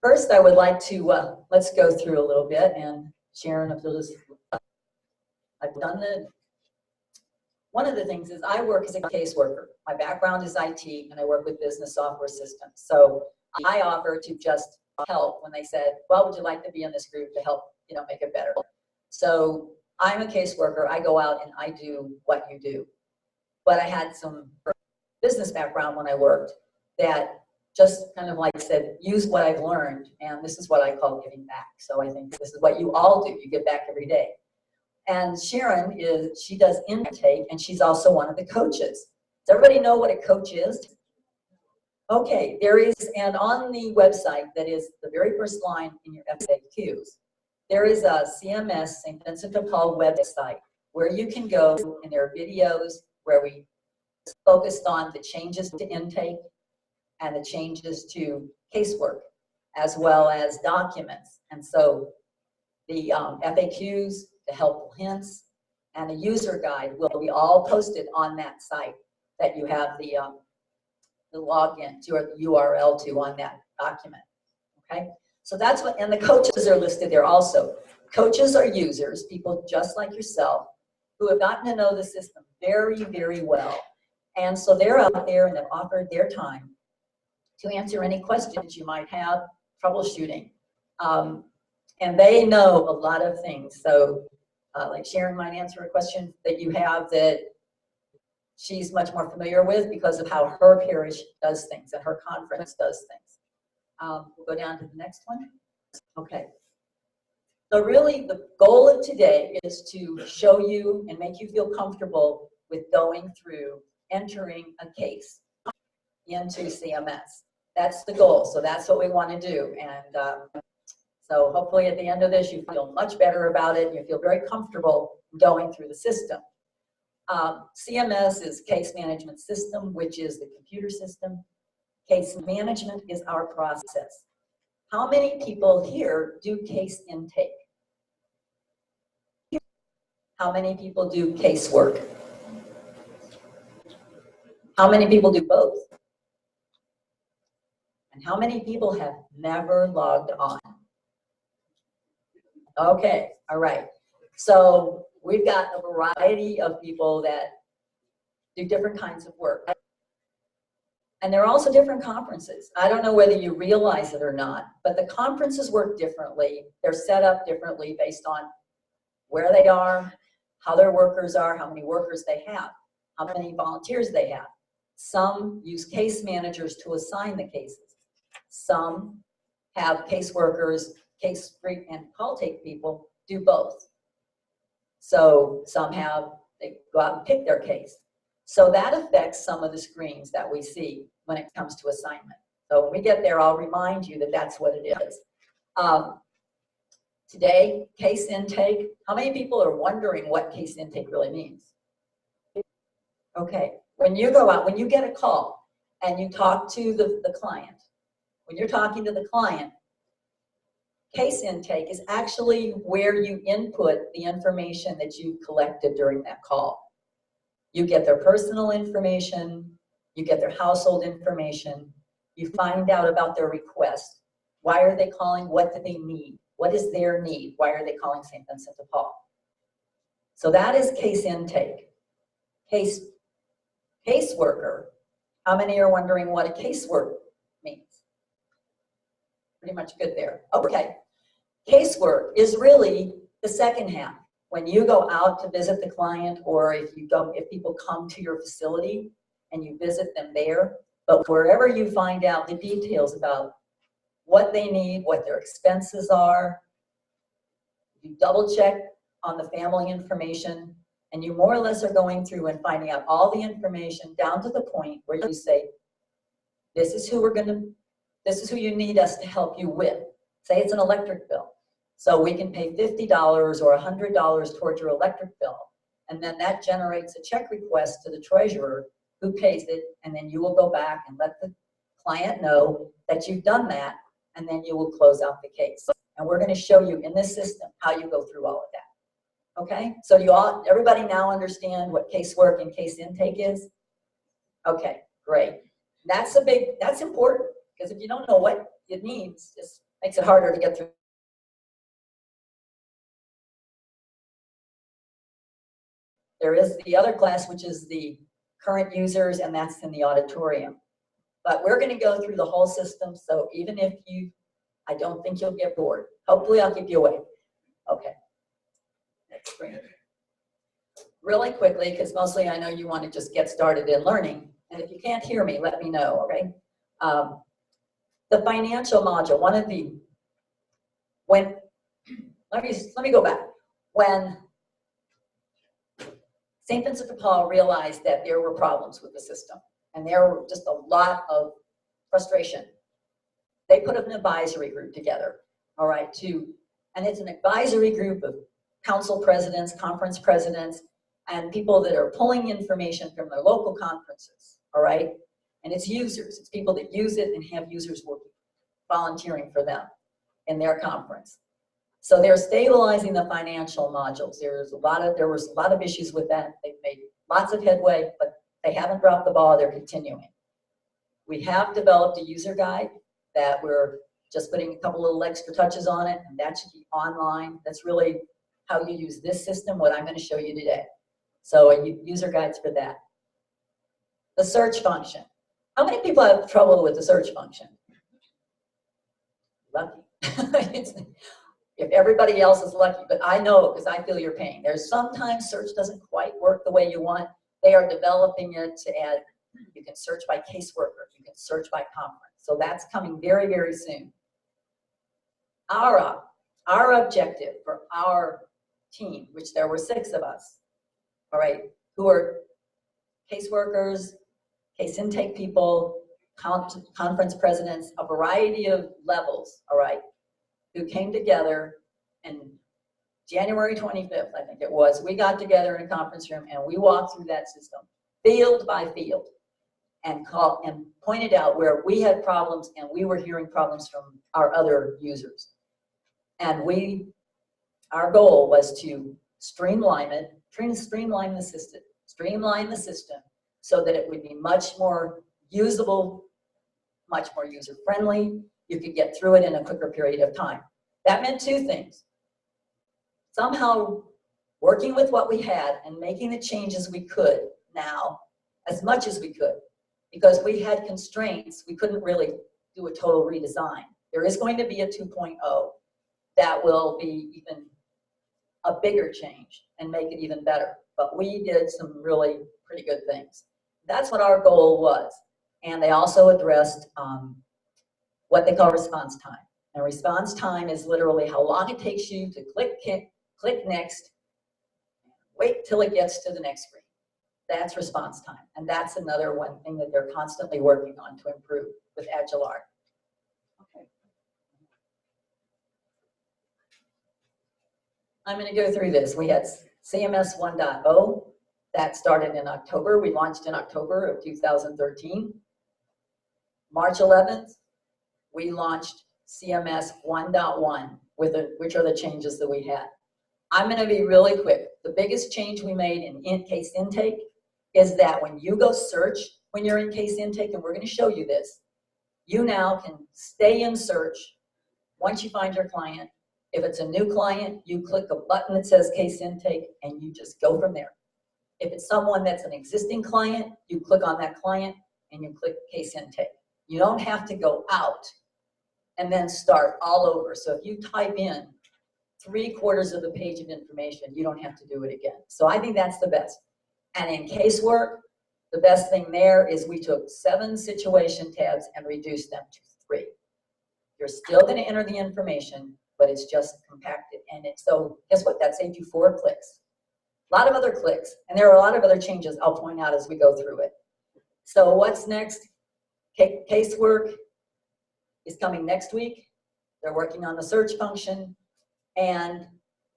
First, I would like to, let's go through a little bit, and Sharon, if you'll just, I've done the, one of the things is I work as a caseworker. My background is IT, and I work with business software systems. So I offer to just help when they said, well, would you like to be in this group to help, you know, make it better? So I'm a caseworker. I go out and I do what you do. But I had some business background when I worked that just kind of like said, use what I've learned, and this is what I call giving back. So I think this is what you all do. You give back every day. And Sharon she does intake, and she's also one of the coaches. Does everybody know what a coach is? Okay, there is, and on the website, that is the very first line in your FAQs, there is a CMS St. Vincent de Paul website where you can go, and there are videos where we focused on the changes to intake and the changes to casework, as well as documents. And so the FAQs, the helpful hints, and a user guide will be all posted on that site that you have the login to, or the URL to, on that document, okay? So that's what, and the coaches are listed there also. Coaches are users, people just like yourself, who have gotten to know the system very, very well. And so they're out there and have offered their time to answer any questions you might have, troubleshooting. And they know a lot of things. So like Sharon might answer a question that you have that she's much more familiar with because of how her parish does things and her conference does things. We'll go down to the next one. Okay. So really the goal of today is to show you and make you feel comfortable with going through entering a case into CMS. That's the goal. So that's what we want to do. And so hopefully at the end of this, you feel much better about it. You feel very comfortable going through the system. CMS is Case Management System, which is the computer system. Case management is our process. How many people here do case intake? How many people do casework? How many people do both? And how many people have never logged on? Okay, all right. So we've got a variety of people that do different kinds of work. And there are also different conferences. I don't know whether you realize it or not, but the conferences work differently. They're set up differently based on where they are, how their workers are, how many workers they have, how many volunteers they have. Some use case managers to assign the cases. Some have caseworkers, case and call take people do both. So some they go out and pick their case. So that affects some of the screens that we see when it comes to assignment. So when we get there, I'll remind you that that's what it is. Today, case intake. How many people are wondering what case intake really means? Okay, when you go out, when you get a call and you talk to the client, when you're talking to the client, case intake is actually where you input the information that you collected during that call. You get their personal information, you get their household information, you find out about their request. Why are they calling? What do they need? What is their need? Why are they calling St. Vincent de Paul? So that is case intake. Caseworker. How many are wondering what a casework means? Pretty much good there. Okay. Casework is really the second half. When you go out to visit the client, or if people come to your facility and you visit them there, but wherever you find out the details about what they need, what their expenses are, you double check on the family information, and you more or less are going through and finding out all the information down to the point where you say, this is who you need us to help you with. Say it's an electric bill. So we can pay $50 or $100 towards your electric bill. And then that generates a check request to the treasurer who pays it. And then you will go back and let the client know that you've done that. And then you will close out the case. And we're going to show you in this system how you go through all of that. Okay? So everybody now understand what casework and case intake is? Okay, great. That's important, because if you don't know what it means, just Makes it harder to get through. There is the other class, which is the current users, and that's in the auditorium. But we're going to go through the whole system, so even if I don't think you'll get bored. Hopefully I'll keep you awake. Okay. Next screen. Really quickly, because mostly I know you want to just get started in learning. And if you can't hear me, let me know, okay? The financial module, let me go back. When St. Vincent de Paul realized that there were problems with the system, and there were just a lot of frustration, they put an advisory group together, all right, and it's an advisory group of council presidents, conference presidents, and people that are pulling information from their local conferences, all right? And it's users, it's people that use it and have users working, volunteering for them in their conference. So they're stabilizing the financial modules. There was a lot of issues with that. They've made lots of headway, but they haven't dropped the ball, they're continuing. We have developed a user guide that we're just putting a couple little extra touches on it, and that should be online. That's really how you use this system, what I'm going to show you today. So user guides for that. The search function. How many people have trouble with the search function? Lucky. If everybody else is lucky, but I know because I feel your pain. There's sometimes search doesn't quite work the way you want. They are developing it to add, you can search by caseworker, you can search by conference. So that's coming very, very soon. Our objective for our team, which there were 6 of us, all right, who are caseworkers, case intake people, conference presidents, a variety of levels, all right, who came together in January 25th, I think it was. We got together in a conference room and we walked through that system, field by field, and pointed out where we had problems and we were hearing problems from our other users. And our goal was to streamline the system so that it would be much more usable, much more user-friendly. You could get through it in a quicker period of time. That meant 2 things. Somehow working with what we had and making the changes we could now, as much as we could, because we had constraints, we couldn't really do a total redesign. There is going to be a 2.0 that will be even a bigger change and make it even better. But we did some really pretty good things. That's what our goal was. And they also addressed what they call response time. And response time is literally how long it takes you to click next, wait till it gets to the next screen. That's response time. And that's another one thing that they're constantly working on to improve with Agilart. Okay. I'm going to go through this. We had CMS 1.0 that started in October. We launched in October of 2013. March 11th, we launched CMS 1.1, which are the changes that we had. I'm going to be really quick. The biggest change we made in case intake is that when you go search, when you're in case intake, and we're going to show you this, you now can stay in search once you find your client. If it's a new client, you click a button that says case intake and you just go from there. If it's someone that's an existing client, you click on that client and you click case intake. You don't have to go out and then start all over. So if you type in 3/4 of the page of information, you don't have to do it again. So I think that's the best. And in casework, the best thing there is we took 7 situation tabs and reduced them to 3. You're still going to enter the information, but it's just compacted. And so guess what? That saved you 4 clicks. A lot of other clicks, and there are a lot of other changes I'll point out as we go through it. So what's next? Casework is coming next week. They're working on the search function, and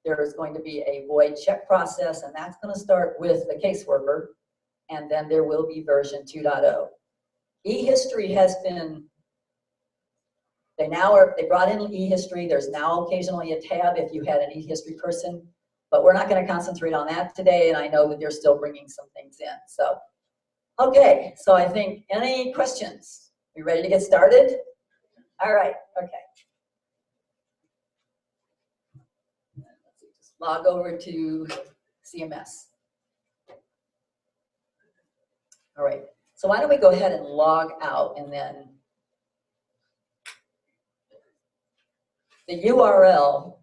there is going to be a void check process, and that's going to start with the caseworker, and then there will be version 2.0. E-history has been, they brought in e-history. There's now occasionally a tab if you had an e-history person, but we're not going to concentrate on that today, and I know that they're still bringing some things in. So, okay, so I think, any questions? We ready to get started? All right, okay. log over to CMS. All right, so why don't we go ahead and log out, and then the URL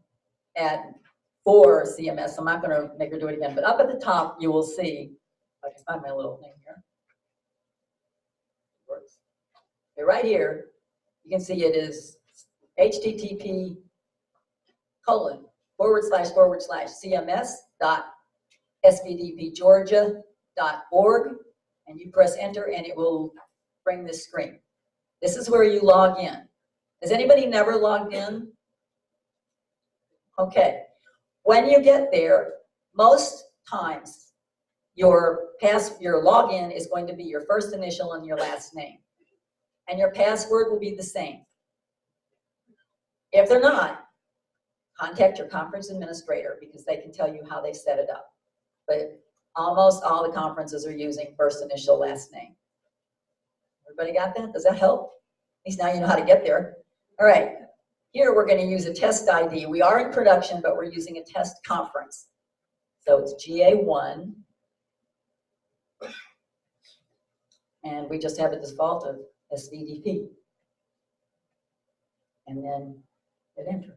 for CMS, I'm not going to make her do it again, but up at the top you will see, if I can find my little thing here. Works. Okay, right here, you can see it is http://cms.svdpgeorgia.org, and you press enter and it will bring this screen. This is where you log in. Has anybody never logged in? Okay. When you get there, most times your login is going to be your first initial and your last name. And your password will be the same. If they're not, contact your conference administrator because they can tell you how they set it up. But almost all the conferences are using first initial, last name. Everybody got that? Does that help? At least now you know how to get there. All right. Here we're going to use a test ID. We are in production, but we're using a test conference. So it's GA1. And we just have a default of SVDP. And then hit enter.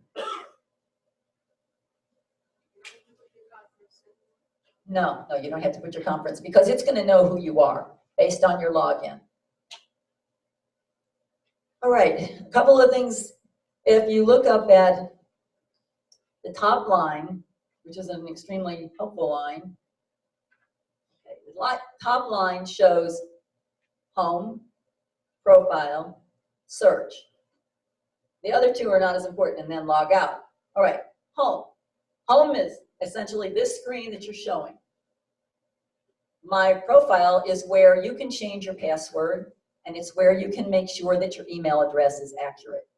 No, you don't have to put your conference because it's going to know who you are based on your login. All right, a couple of things. If you look up at the top line, which is an extremely helpful line, okay, the top line shows home, profile, search. The other two are not as important, and then log out. All right, home. Home is essentially this screen that you're showing. My profile is where you can change your password, and it's where you can make sure that your email address is accurate.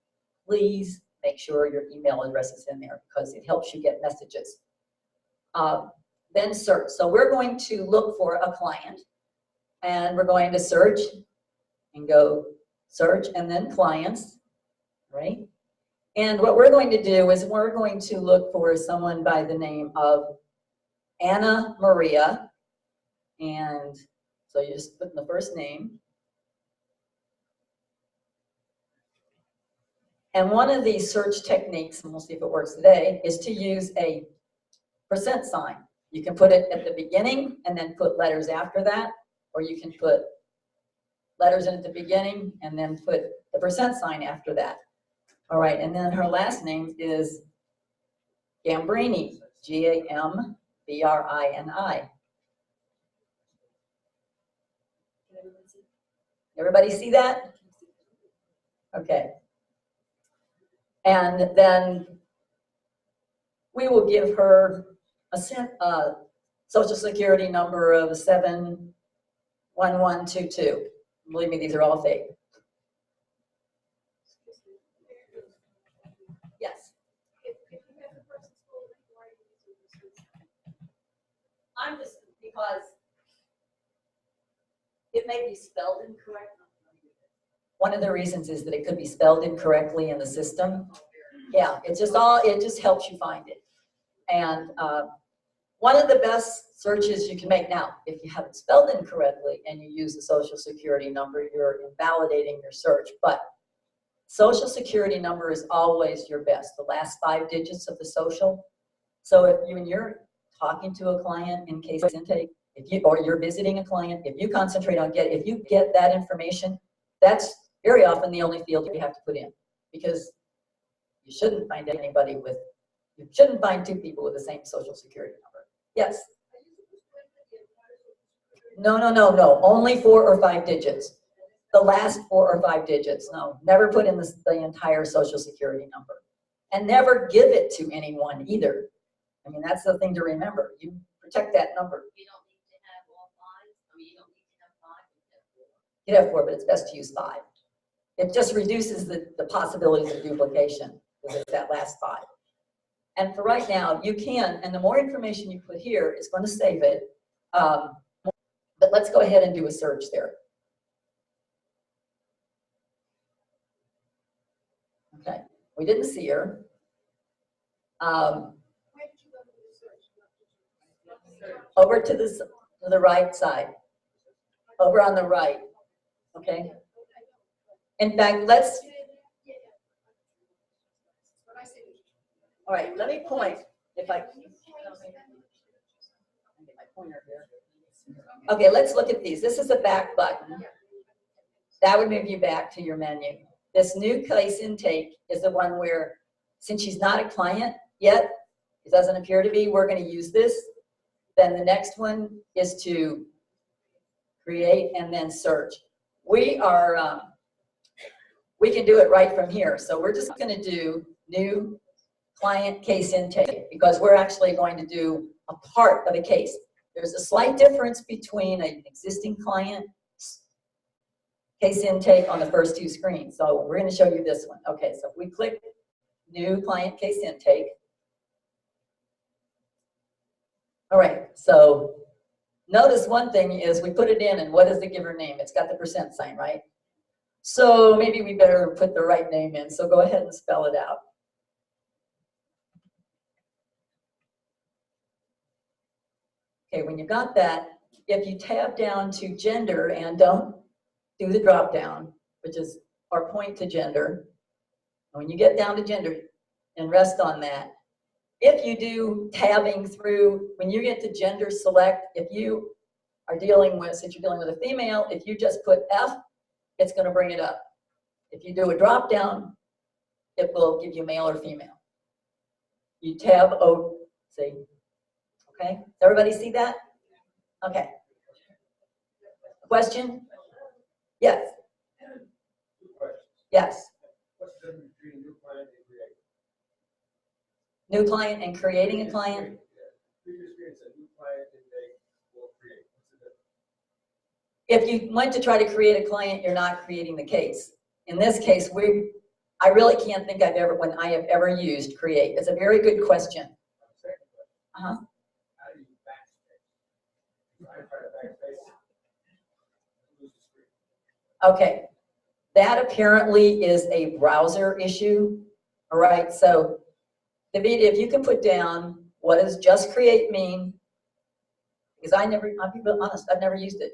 Please make sure your email address is in there because it helps you get messages. Then search. So we're going to look for a client, and we're going to search and go search and then clients, right? And what we're going to do is we're going to look for someone by the name of Anna Maria. And so you just put in the first name. And one of these search techniques, and we'll see if it works today, is to use a % sign. You can put it at the beginning and then put letters after that, or you can put letters in at the beginning and then put the % sign after that. All right, and then her last name is Gambrini, Gambrini. Everybody see that? Okay. And then we will give her a social security number of 71122. Believe me, these are all fake. Yes. I'm just, because it may be spelled incorrectly. One of the reasons is that it could be spelled incorrectly in the system. Yeah, it just helps you find it. And one of the best searches you can make now, if you have it spelled incorrectly and you use the social security number, you're invalidating your search. But social security number is always your best, the last 5 digits of the social. So if when you're talking to a client in case intake, or you're visiting a client, if you concentrate on if you get that information, that's very often the only field you have to put in, because you shouldn't find you shouldn't find 2 people with the same social security number. Yes? No. Only 4 or 5 digits. The last 4 or 5 digits. No, never put in the entire social security number. And never give it to anyone either. I mean, that's the thing to remember. You protect that number. You don't need to have all 5. I mean, you don't need to have 5. You can have 4, but it's best to use 5. It just reduces the possibilities of duplication because it's that last 5. And for right now, you can, and the more information you put here is going to save it. But let's go ahead and do a search there. Okay, we didn't see her. Over to the right side. Over on the right. Okay. In fact, let's. All right. Let me point. If I. Get my pointer here. Okay. Let's look at these. This is the back button. That would move you back to your menu. This new case intake is the one where, since she's not a client yet, it doesn't appear to be, we're going to use this. Then the next one is to create and then search. We can do it right from here. So we're just going to do new client case intake because we're actually going to do a part of a case. There's a slight difference between an existing client case intake on the first two screens. So we're going to show you this one. Okay, so if we click new client case intake. All right, so notice one thing is we put it in and what does it give her name? It's got the % sign, right? So maybe we better put the right name in. So go ahead and spell it out. Okay, when you got that, if you tab down to gender and don't do the drop down, which is our point to gender. When you get down to gender and rest on that, if you do tabbing through, when you get to gender select, if you are dealing with, since you're dealing with a female, if you just put F, it's going to bring it up. If you do a drop down, it will give you male or female. You tab O, see? Okay, does everybody see that? Okay. Question? Yes. Yes. What's the difference between new client and create? New client and creating a client? Previous experience, a new client and they will create. What's the If difference? you went to try to create a client, you're not creating the case. In this case, I really can't think when I have ever used create. It's a very good question. How do you backspace? I try to backspace. Lose the screen. Okay, that apparently is a browser issue. All right, so David, if you can put down what does just create mean, because I'll be honest, I've never used it,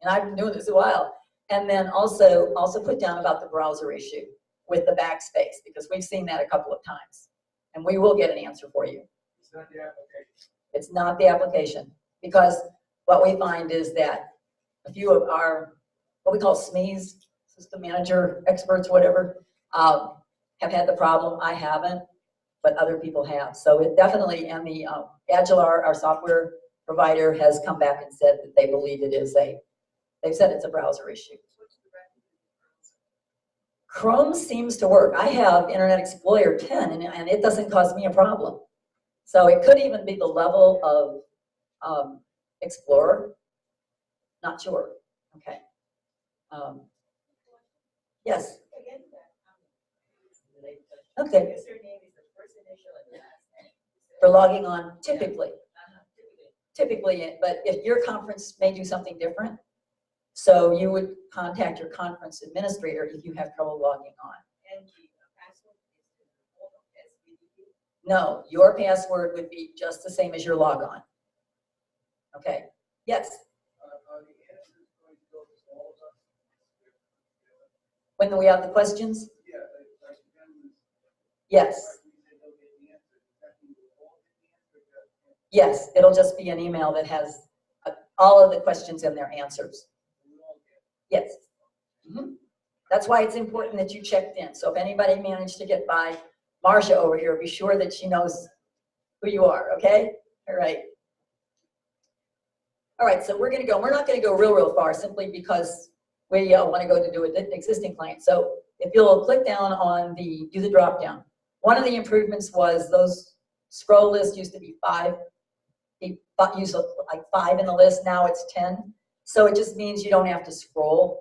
and I've been doing this a while. And then also put down about the browser issue with the backspace, because we've seen that a couple of times, and we will get an answer for you. It's not the application. It's not the application, because what we find is that a few of our, what we call SMEs, system manager experts, whatever, have had the problem. I haven't, but other people have. So it definitely, and the Agilar, our software provider, has come back and said that they believe it is they've said it's a browser issue. Chrome seems to work. I have Internet Explorer 10 and it doesn't cause me a problem. So it could even be the level of Explorer. Not sure. Okay. Yes. Okay. For logging on, typically. Typically, but if your conference may do something different, so you would contact your conference administrator if you have trouble logging on. No, your password would be just the same as your log on. Okay. Yes. When we have the questions? Yes. Yes, it'll just be an email that has all of the questions and their answers. Yes. That's why it's important that you checked in. So if anybody managed to get by Marcia over here, be sure that she knows who you are, okay? All right. All right, so we're not going to go real far simply because we want to go to do an existing client. So if you'll click down on do the drop down. One of the improvements was those scroll lists used to be 5. They used like 5 in the list, now it's 10. So it just means you don't have to scroll.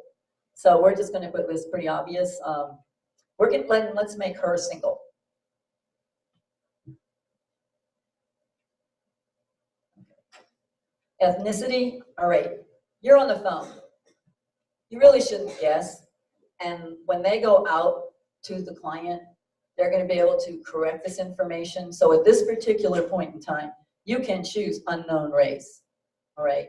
So we're just going to put this pretty obvious. Let's make her single. Ethnicity, all right, you're on the phone. You really shouldn't guess. And when they go out to the client, they're going to be able to correct this information. So at this particular point in time, you can choose unknown race. All right.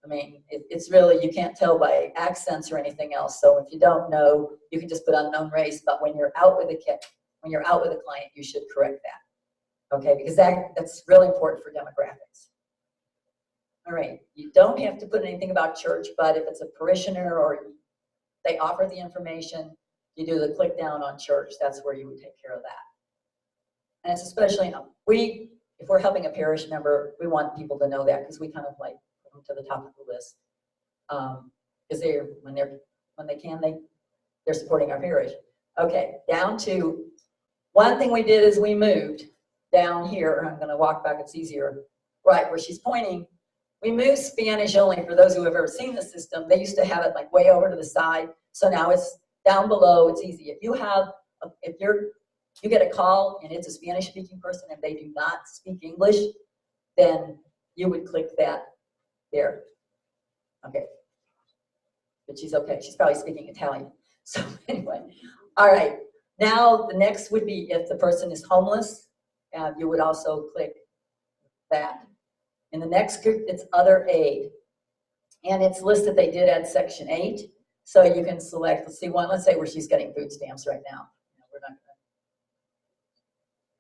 I mean, it's really, you can't tell by accents or anything else. So if you don't know, you can just put unknown race. But when you're out with a client, you should correct that. Okay, because that's really important for demographics. All right, you don't have to put anything about church, but if it's a parishioner or they offer the information, you do the click down on church. That's where you would take care of that. And it's especially, if we're helping a parish member, we want people to know that because we kind of like put them to the top of the list. Because they're supporting our parish. Okay, down to, one thing we did is we moved down here. I'm going to walk back, it's easier. Right, where she's pointing, we moved Spanish only. For those who have ever seen the system, they used to have it like way over to the side. So now it's down below, it's easy. If you get a call and it's a Spanish speaking person and they do not speak English, then you would click that there. Okay. But she's okay. She's probably speaking Italian. So anyway, all right. Now the next would be if the person is homeless, you would also click that. In the next group, it's other aid. And it's listed, they did add section 8. So you can select, let's say where she's getting food stamps right now. We're not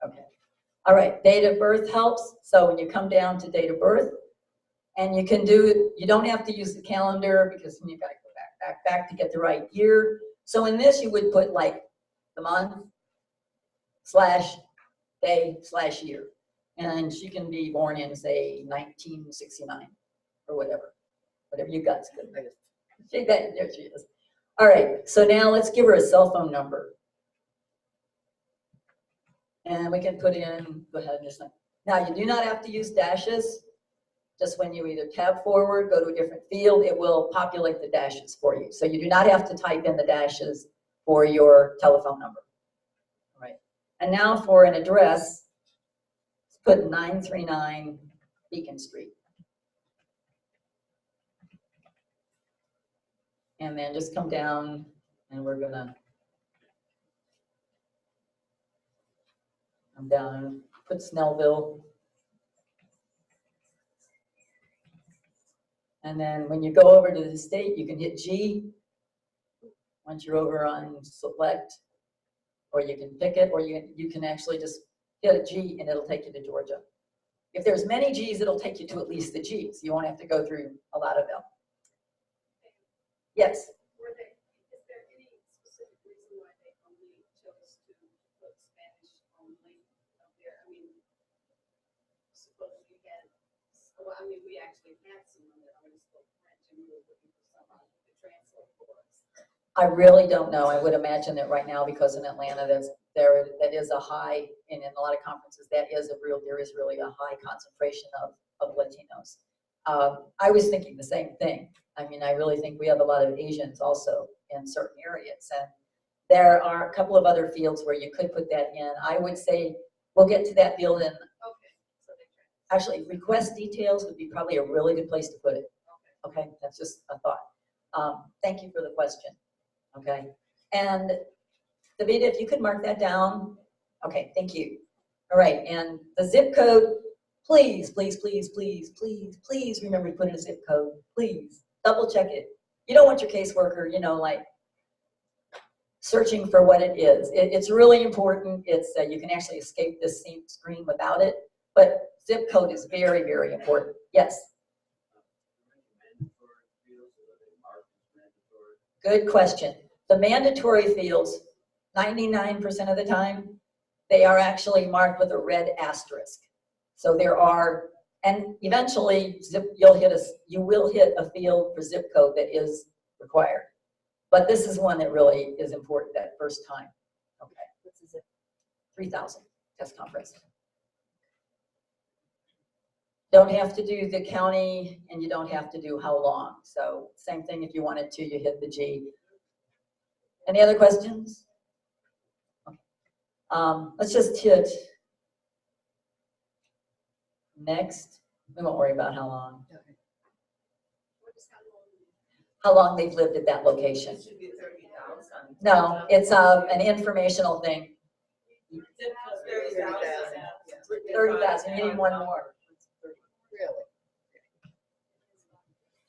gonna, okay. All right, date of birth helps. So when you come down to date of birth, and you can do, you don't have to use the calendar because then you've got to go back to get the right year. So in this, you would put like the month / day / year. And she can be born in, say, 1969 or whatever you got. There she is. All right, so now let's give her a cell phone number. And we can put in, go ahead and just, now you do not have to use dashes. Just when you either tab forward, go to a different field, it will populate the dashes for you. So you do not have to type in the dashes for your telephone number. All right. And now for an address, let's put 939 Beacon Street. And then just come down and we're gonna come down and put Snellville. And then when you go over to the state, you can hit G. Once you're over on select, or you can pick it, or you can actually just hit a G and it'll take you to Georgia. If there's many G's, it'll take you to at least the G's. You won't have to go through a lot of them. Yes? Is there any specific reason why they only chose to put Spanish only up there? I mean, supposedly we had, well, I mean, we actually had someone that only spoke French and we were looking for somebody who could translate for us. I really don't know. I would imagine that right now, because in Atlanta, that is a high, and in a lot of conferences, there is really a high concentration of Latinos. I was thinking the same thing. I mean, I really think we have a lot of Asians also in certain areas, and there are a couple of other fields where you could put that in. I would say we'll get to that field in. Okay. So Actually, request details would be probably a really good place to put it. Okay, that's just a thought. Thank you for the question. Okay, and Davida, if you could mark that down. Okay, thank you. All right, and the zip code, please, please, please, please, please, please remember to put in a zip code. Please, double check it. You don't want your caseworker, like searching for what it is. It's really important. It's you can actually escape this screen without it, but zip code is very, very important. Yes. Good question. The mandatory fields, 99% of the time, they are actually marked with a red asterisk. So there are, and eventually you will hit a field for zip code that is required. But this is one that really is important that first time. Okay, this is it. 3,000 test conference. Don't have to do the county and you don't have to do how long. So same thing if you wanted to, you hit the G. Any other questions? Okay. Let's just hit next. We won't worry about how long. How long they've lived at that location. It should be 30,000. No, it's an informational thing. 30,000. 30,000, you need one more. Really?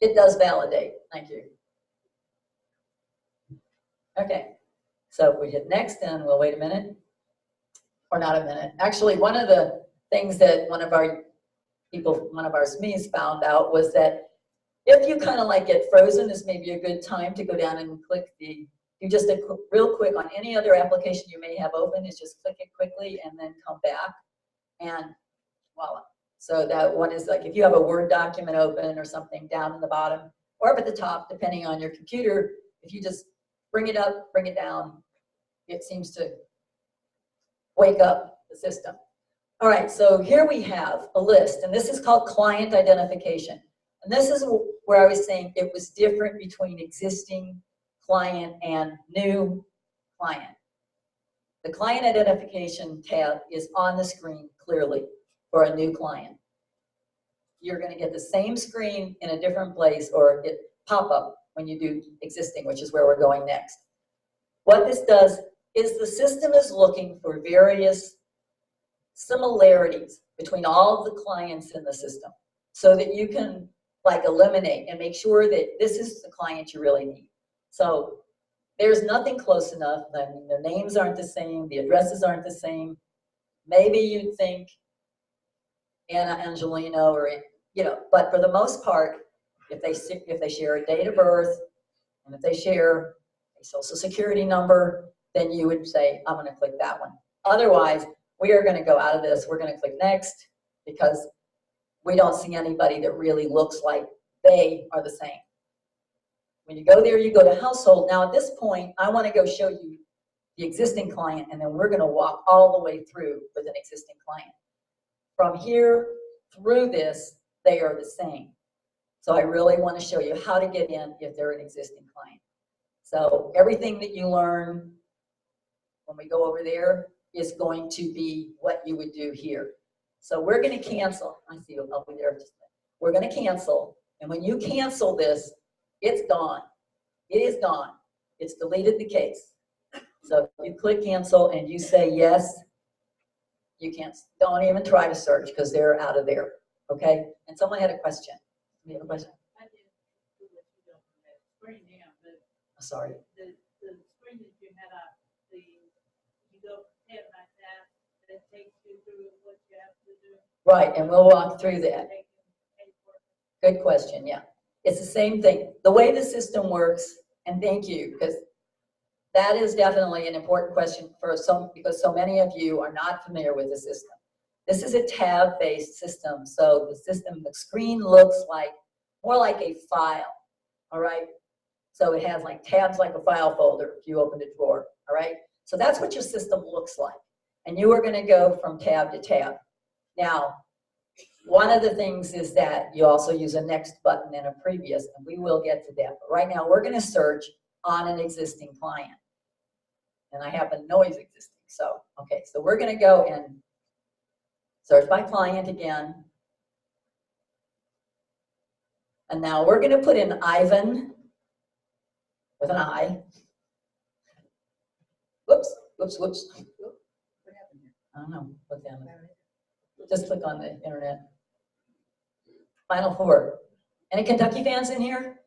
It does validate. Thank you. Okay, so if we hit next, and we'll wait a minute, or not a minute. Actually, one of the things that one of our SMEs found out was that if you kind of like get frozen, is maybe a good time to go down and click do just a real quick on any other application you may have open, is just click it quickly and then come back, and voila. So that one is like if you have a Word document open or something down in the bottom or up at the top, depending on your computer, if you just bring it up, bring it down, it seems to wake up the system. All right, so here we have a list, and this is called client identification. And this is where I was saying it was different between existing client and new client. The client identification tab is on the screen clearly for a new client. You're going to get the same screen in a different place, or it pop up when you do existing, which is where we're going next. What this does is the system is looking for various similarities between all of the clients in the system so that you can like eliminate and make sure that this is the client you really need. So there's nothing close enough. I mean, their names aren't the same, the addresses aren't the same. Maybe you'd think Anna Angelino, or but for the most part, if they share a date of birth and if they share a social security number, then you would say, I'm going to click that one. Otherwise, we are going to go out of this. We're going to click next because we don't see anybody that really looks like they are the same. When you go there, you go to household. Now at this point, I want to go show you the existing client, and then we're going to walk all the way through with an existing client. From here through this, they are the same. So I really want to show you how to get in if they're an existing client. So everything that you learn when we go over there is going to be what you would do here. So we're going to cancel. I see you. I'll be there just a minute. We're going to cancel. And when you cancel this, it's gone. It is gone. It's deleted the case. So if you click cancel and you say yes, you can't. Don't even try to search because they're out of there. Okay? And someone had a question. You have a question? I did screen now, but Sorry. the screen that you had up, you go tab by tab, that takes you through what you have to do. Right, and we'll walk through that. Good question, yeah. It's the same thing. The way the system works, and thank you, because that is definitely an important question because so many of you are not familiar with the system. This is a tab-based system, so the screen looks more like a file, all right? So it has like tabs like a file folder if you open a drawer, all right? So that's what your system looks like. And you are gonna go from tab to tab. Now, one of the things is that you also use a next button and a previous, and we will get to that. But right now, we're gonna search on an existing client. And I have a noise existing, so, okay. So we're gonna go and search by client again. And now we're gonna put in Ivan with an I. Whoops, whoops, whoops. What happened here? I don't know, look down there. Just click on the internet. Final four. Any Kentucky fans in here?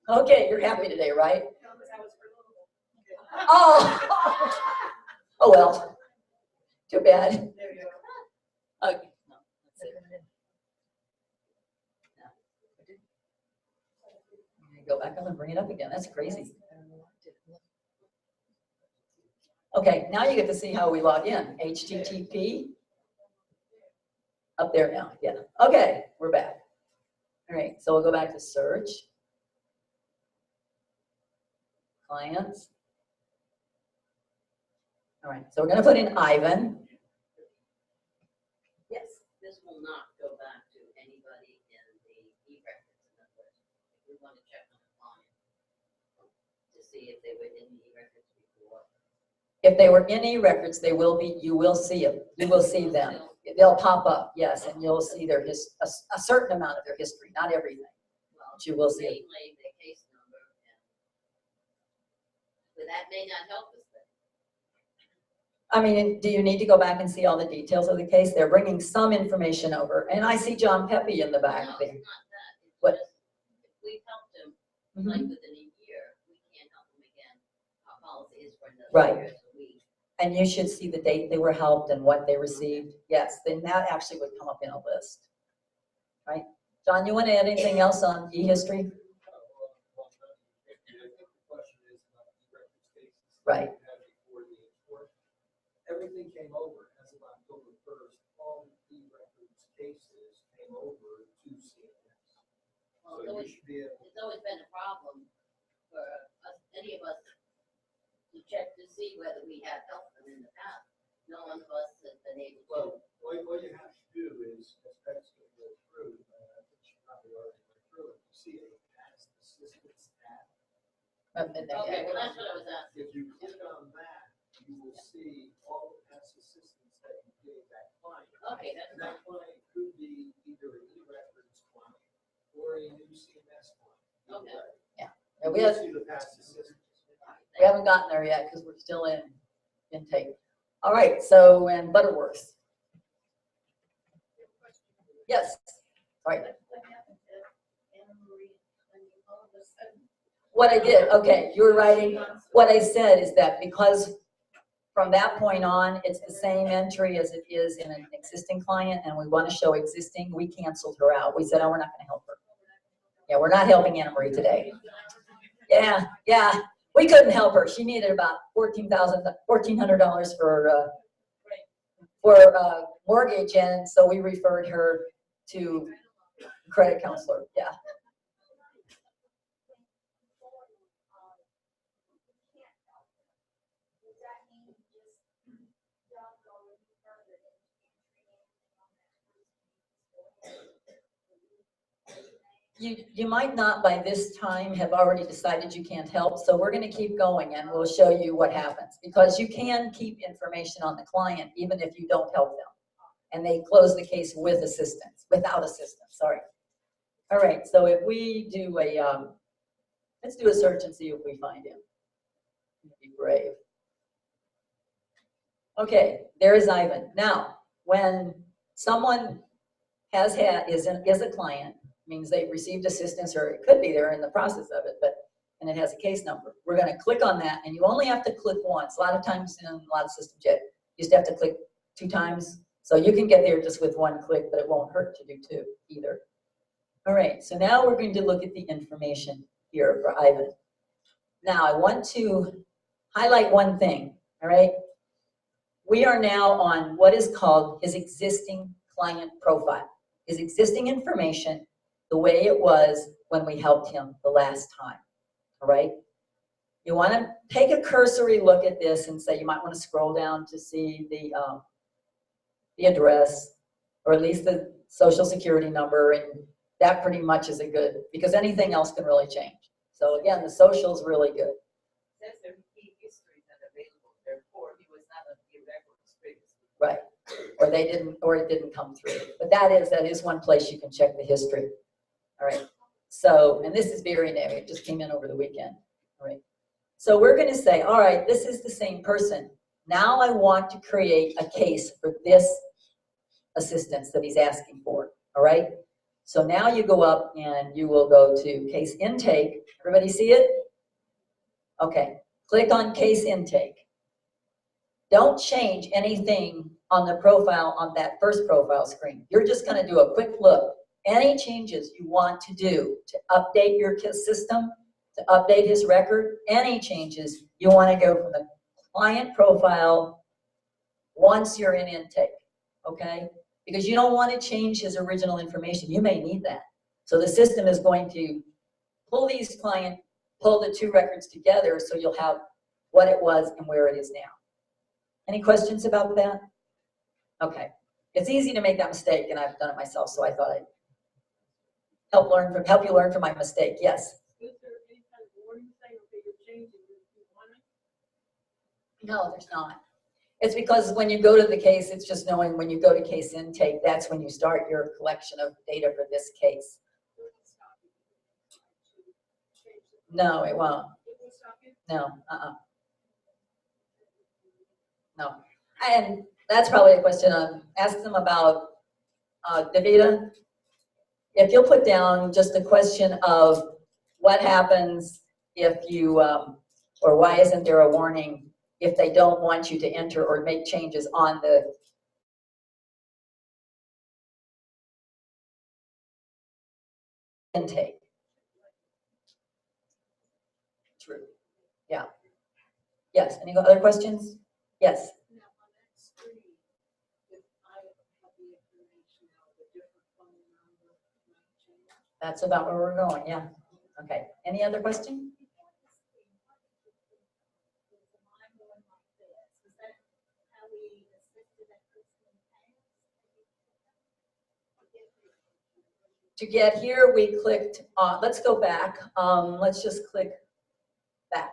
Okay, you're happy today, right? No, because I was for Oh, oh well, too bad. There you go. Okay. No, that's it. Go back up and bring it up again. That's crazy. Okay, now you get to see how we log in. HTTP. Up there now, yeah. Okay, we're back. All right, so we'll go back to search. Clients. All right, so we're going to put in Ivan. Yes. This will not go back to anybody in the e-records. In other words, if we want to check on a client to see if they were in the e-records before. If they were in e-records, they will be. You will see them. You will see them. They'll pop up, yes, and you'll see their a certain amount of their history, not everything. Well, But you will see it. mainly the case number, but that may not help us then. I mean, do you need to go back and see all the details of the case? They're bringing some information over, and I see John Pepe in the back No, there. it's not that. It's What? just, if like Mhm. within a year, we can't help them again. Our policy is for another Right. year, so we, And you should see the date they were helped and what they received. Yes, then that actually would come up in a list. Right? John, you want to add anything else on e-history? If the question is about e-records cases. Right. we had before the import, everything came over as of October 1st. All e-records cases came over to CMS. well, So you should be able. it's always been a problem for us, any of us, to check to see whether we have helped them in the past. No one of us has been able to. Well, what you have to do is, as Pat's going to go through, I think she probably already went through it, you see a past assistance tab. Okay, well, that's what I was asking. If you click on that, you will see all the past assistance that you gave that client. Okay, that's And that client could be either an e-records client or a new CMS client. Either Okay. way. Yeah, You we will have- see the past assistance. We haven't gotten there yet because we're still in intake. All right, so, and Butterworth. Yes, sorry. What happened to Anna Marie, I mean, all of a sudden? What I did, okay, you were writing, what I said is that because from that point on, it's the same entry as it is in an existing client, and we want to show existing, we canceled her out. We said, oh, we're not going to help her. Yeah, we're not helping Anna Marie today. Yeah, we couldn't help her. She needed about $1,400 for mortgage, and so we referred her to credit counselor. Yeah. You might not by this time have already decided you can't help, so we're going to keep going and we'll show you what happens, because you can keep information on the client even if you don't help them. And they close the case with assistance, without assistance, sorry. All right, so if we do let's do a search and see if we find him. Be brave. Okay, there's Ivan. Now, when someone is a client, means they've received assistance, or it could be they're in the process of it, and it has a case number. We're going to click on that, and you only have to click once. A lot of times in a lot of systems, you just have to click 2 times. So you can get there just with 1 click, but it won't hurt to do 2 either. All right, so now we're going to look at the information here for Ivan. Now I want to highlight one thing, all right? We are now on what is called his existing client profile, his existing information, the way it was when we helped him the last time, all right? You want to take a cursory look at this and say, you might want to scroll down to see the address, or at least the social security number, and that pretty much is a good, because anything else can really change. So again, the social is really good. Says their key history is unavailable, therefore he was not on the records previously. Right, or it didn't come through. But that is one place you can check the history. All right, so, and this is very new, it just came in over the weekend. All right, so we're going to say, all right, this is the same person. Now I want to create a case for this assistance that he's asking for. All right, so now you go up and you will go to case intake. Everybody see it? Okay, click on case intake. Don't change anything on the profile on that first profile screen. You're just going to do a quick look. Any changes you want to do to update your system, to update his record, any changes, you want to go from the client profile once you're in intake, okay? Because you don't want to change his original information. You may need that. So the system is going to pull the 2 records together so you'll have what it was and where it is now. Any questions about that? Okay. It's easy to make that mistake, and I've done it myself, so I thought I'd help you learn from my mistake. Yes? Is there any kind of warning saying, okay, you're changing, you want it? No, there's not. It's because when you go to the case, it's just knowing when you go to case intake, that's when you start your collection of data for this case. It will stop you to change it. No, it won't. It will stop you? No, no. And that's probably a question ask them about Davida. If you'll put down just a question of what happens if you, or why isn't there a warning if they don't want you to enter or make changes on the intake? True. Yeah. Yes. Any other questions? Yes. Now, on that screen, if I have the information now, the different phone number might change. That's about where we're going. Yeah. Okay. Any other question? To get here, we clicked on, let's go back. Let's just click back.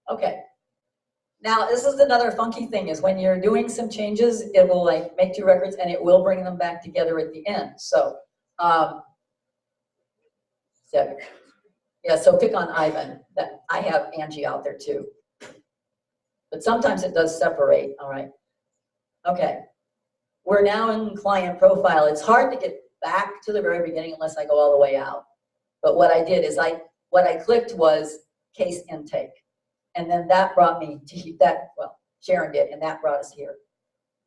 Okay. Now, this is another funky thing is when you're doing some changes, it will like make two records and it will bring them back together at the end. So, yeah, so pick on Ivan. That I have Angie out there too. But sometimes it does separate, all right. Okay, we're now in client profile. It's hard to get back to the very beginning unless I go all the way out. But what I did is what I clicked was case intake. And then that brought me to that, well, Sharon did, and that brought us here,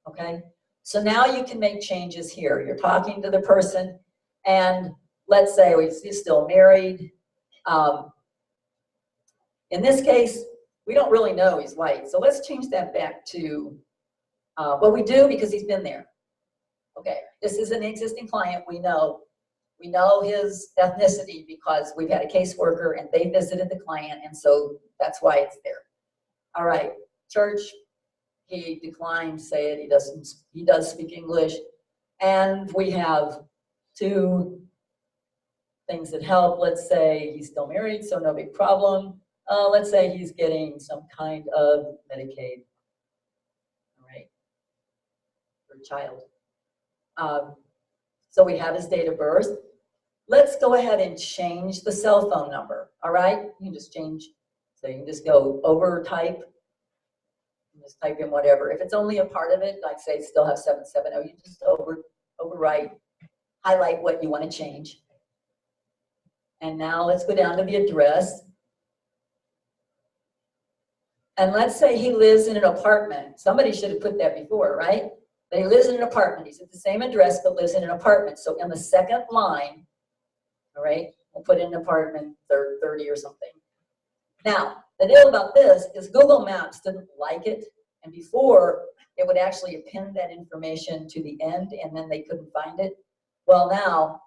okay? So now you can make changes here. You're talking to the person, and let's say he's still married. In this case, we don't really know he's white, so let's change that back to, well, we do because he's been there. Okay, this is an existing client, we know his ethnicity because we've had a caseworker and they visited the client, and so that's why it's there. All right, church, he declined, say it, he does speak English, and we have two things that help. Let's say he's still married, so no big problem. Let's say he's getting some kind of Medicaid, all right, for child. So we have his date of birth. Let's go ahead and change the cell phone number, all right? You can just change, so you can just go over type, and just type in whatever. If it's only a part of it, like say still have 770, you just overwrite, highlight what you want to change. And now let's go down to the address. And let's say he lives in an apartment. Somebody should have put that before, right? But he lives in an apartment. He's at the same address, but lives in an apartment. So in the second line, all right, we'll put in apartment 30 or something. Now, the deal about this is Google Maps didn't like it. And before, it would actually append that information to the end, and then they couldn't find it. Well, now,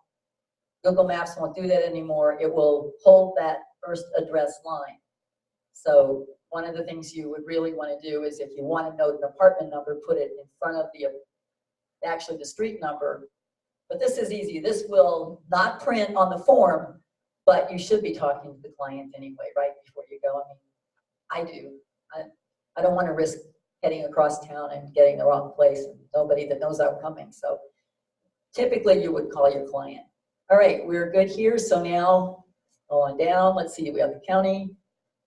Google Maps won't do that anymore. It will hold that first address line. So one of the things you would really want to do is if you want to note an apartment number, put it in front of actually the street number. But this is easy. This will not print on the form, but you should be talking to the client anyway, right before you go. I mean, I do. I don't want to risk heading across town and getting the wrong place and nobody that knows I'm coming. So typically you would call your client. All right, we're good here. So now go on down. Let's see, we have the county.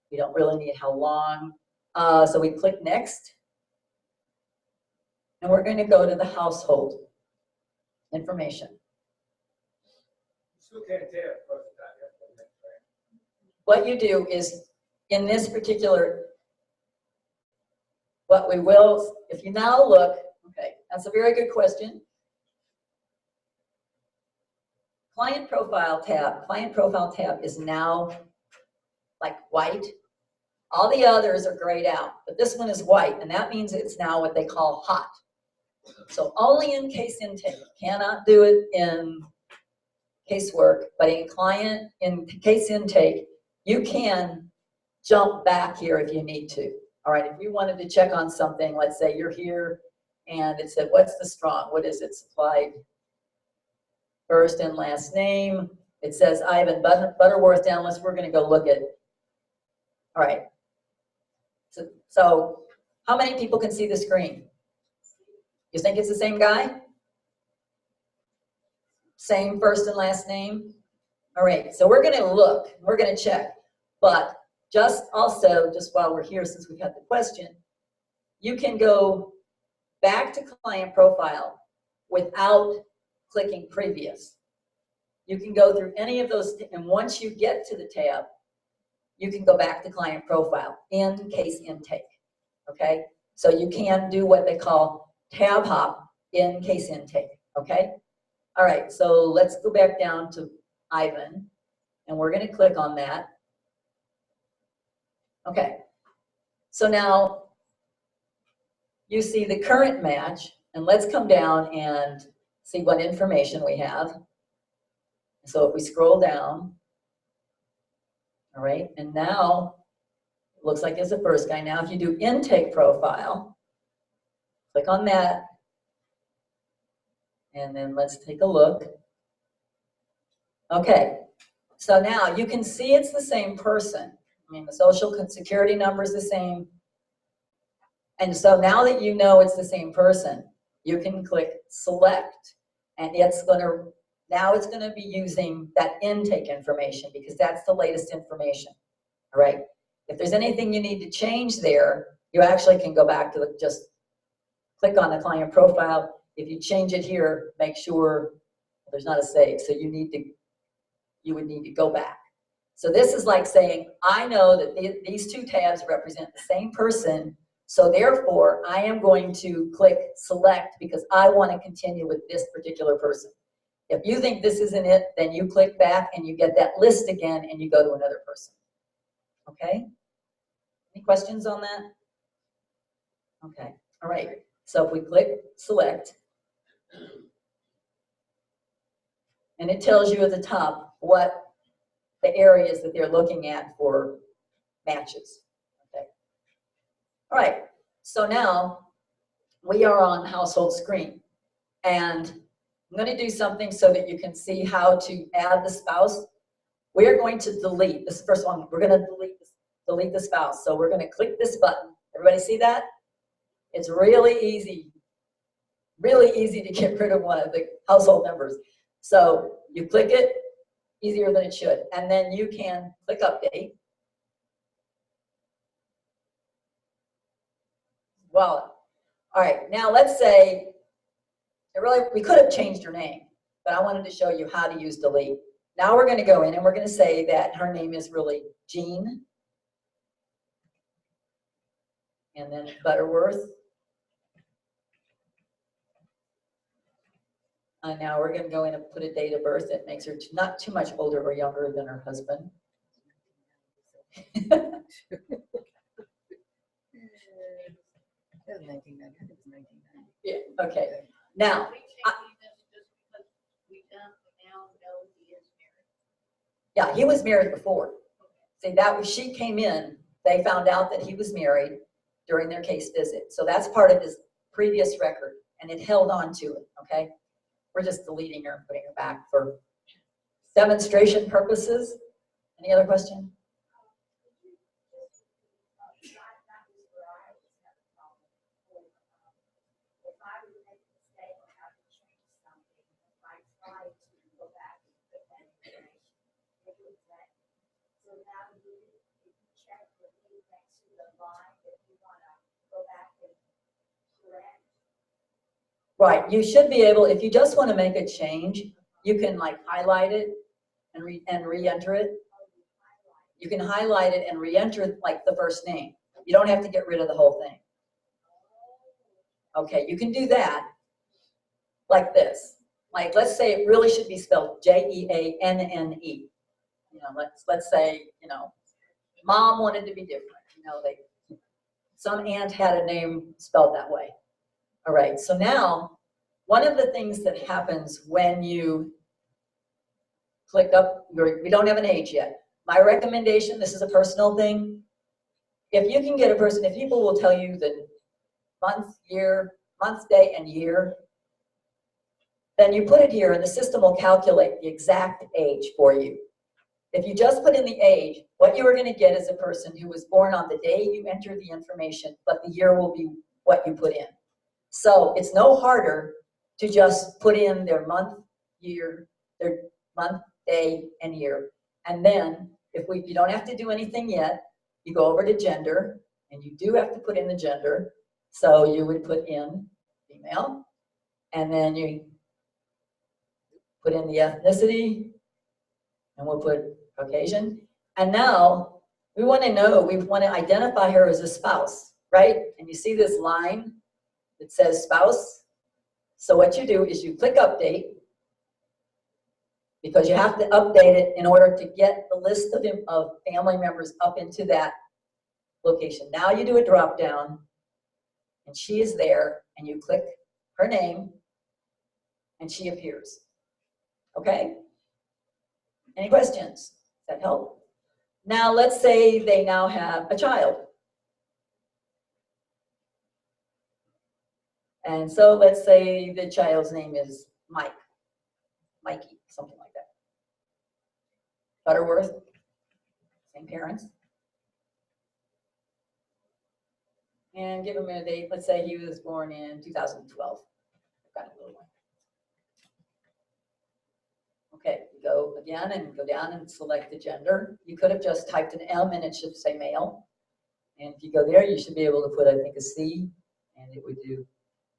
We don't really need how long. So we click next. And we're going to go to the household information. Still can't tell if first time you have to make, right? What you do is, in this particular, what we will, if you now look, okay, that's a very good question. Client profile tab is now like white. All the others are grayed out, but this one is white, and that means it's now what they call hot. So only in case intake, cannot do it in casework, but in case intake, you can jump back here if you need to. All right, if you wanted to check on something, let's say you're here and it said, what's the strong? What is it? Supplied first and last name. It says Ivan Butterworth down. We're going to go look at it. All right. So how many people can see the screen? You think it's the same guy? Same first and last name? All right, so we're going to look. We're going to check. But just while we're here, since we've had the question, you can go back to client profile without clicking previous. You can go through any of those, and once you get to the tab, you can go back to client profile, in case intake, okay? So you can do what they call tab hop in case intake, okay? All right, so let's go back down to Ivan, and we're gonna click on that. Okay, so now you see the current match, and let's come down and see what information we have. So if we scroll down, all right, and now it looks like it's the first guy. Now if you do intake profile, click on that, and then let's take a look. Okay, so now you can see it's the same person. I mean, the social security number is the same. And so now that you know it's the same person, you can click select, and it's gonna, now it's gonna be using that intake information because that's the latest information, all right? If there's anything you need to change there, you actually can go back to the, just click on the client profile. If you change it here, make sure there's not a save, so you would need to go back. So this is like saying, I know that these two tabs represent the same person, so therefore I am going to click select because I want to continue with this particular person. If you think this isn't it, then you click back and you get that list again and you go to another person. Okay? Any questions on that? Okay, all right. So if we click select, and it tells you at the top what the areas that they're looking at for matches. Okay. All right, so now we are on household screen, and I'm going to do something so that you can see how to add the spouse. We're going to delete this first one. We're going to delete the spouse. So we're going to click this button. Everybody see that? It's really easy to get rid of one of the household members. So you click it, easier than it should, and then you can click update. Voila. All right, now let's say, we could have changed her name, but I wanted to show you how to use delete. Now we're going to go in and we're going to say that her name is really Jean, and then Butterworth. And now we're going to go in and put a date of birth that makes her not too much older or younger than her husband. Yeah, okay. Now, yeah, he was married before. See, that was, she came in, they found out that he was married during their case visit. So that's part of his previous record, and it held on to it, okay? We're just deleting her and putting her back for demonstration purposes. Any other question? Right, you should be able, if you just want to make a change, you can like highlight it and re-enter it. You can highlight it and re-enter like the first name. You don't have to get rid of the whole thing. Okay, you can do that like this. Like, let's say it really should be spelled Jeanne. You know, let's say, you know, mom wanted to be different. You know, some aunt had a name spelled that way. All right, so now one of the things that happens when you click up, we don't have an age yet. My recommendation, this is a personal thing, if you can get a person, if people will tell you the month, day, and year, then you put it here and the system will calculate the exact age for you. If you just put in the age, what you are going to get is a person who was born on the day you enter the information, but the year will be what you put in. So it's no harder to just put in their month, year, their month, day, and year. And then you don't have to do anything yet, you go over to gender, and you do have to put in the gender. So you would put in female, and then you put in the ethnicity, and we'll put Caucasian. And now we want to know, we want to identify her as a spouse, right? And you see this line that says spouse. So what you do is you click update, because you have to update it in order to get the list of family members up into that location. Now you do a drop down, and she is there, and you click her name, and she appears. Okay? Any questions? Does that help? Now let's say they now have a child. And so let's say the child's name is Mike, Mikey, something like that. Butterworth, same parents. And give him a date. Let's say he was born in 2012. Got a little one. Okay, you go again and go down and select the gender. You could have just typed an M and it should say male. And if you go there, you should be able to put, I think, a C, and it would do.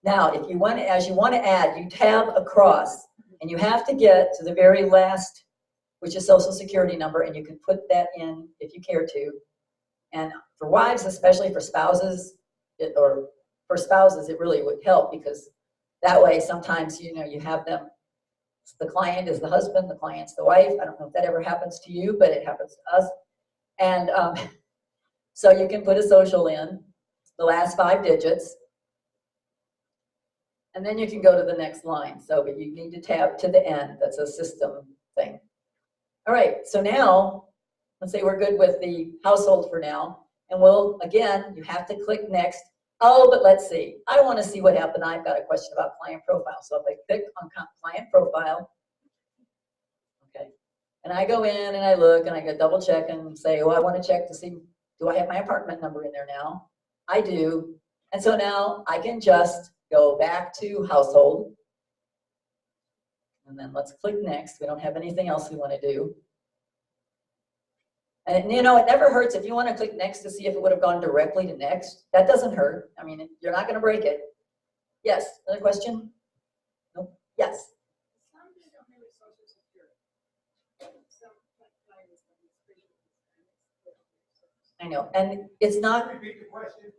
Now, if you want to, as you want to add, you tab across, and you have to get to the very last, which is Social Security number, and you can put that in if you care to. And for wives, especially for spouses, it really would help, because that way sometimes, you know, you have them, the client is the husband, the client's the wife. I don't know if that ever happens to you, but it happens to us. And so you can put a social in, the last 5 digits, and then you can go to the next line. So, but you need to tab to the end. That's a system thing. All right, so now, let's say we're good with the household for now. And we'll, again, you have to click next. Oh, but let's see. I want to see what happened. I've got a question about client profile. So if I click on client profile, okay, and I go in and I look and I go double check and say, oh, I want to check to see, do I have my apartment number in there now? I do. And so now I can just go back to household. And then let's click next. We don't have anything else we want to do. And you know, it never hurts if you want to click next to see if it would have gone directly to next. That doesn't hurt. I mean, you're not going to break it. Yes, another question? No? Yes. Some people don't have a social security. Some clients have this I know. And it's not, Repeat the question.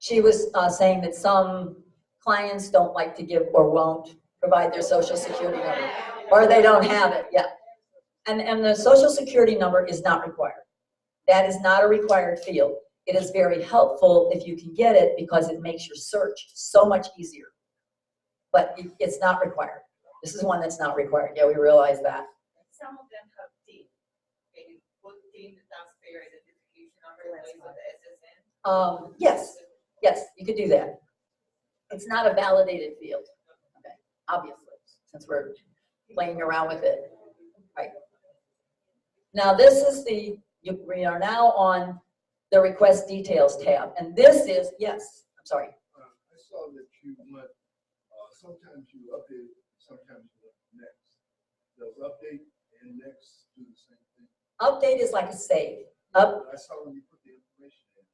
she was saying that some clients don't like to give or won't provide their social security number, or they don't have it. Yeah. And the social security number is not required. That is not a required field. It is very helpful if you can get it, because it makes your search so much easier. But it's not required. This is one that's not required. Yeah, we realize that. Some of them have TIN. Can you put TIN, the taxpayer identification number, in place of the SSN? Yes, yes, you could do that. It's not a validated field, okay, obviously, since we're playing around with it. Right. Now this is we are now on the request details tab, and this is, yes, I'm sorry. I saw that you went, sometimes you update, sometimes you went next. Does update and next do the same thing? Update is like a save. I saw when you put the information in,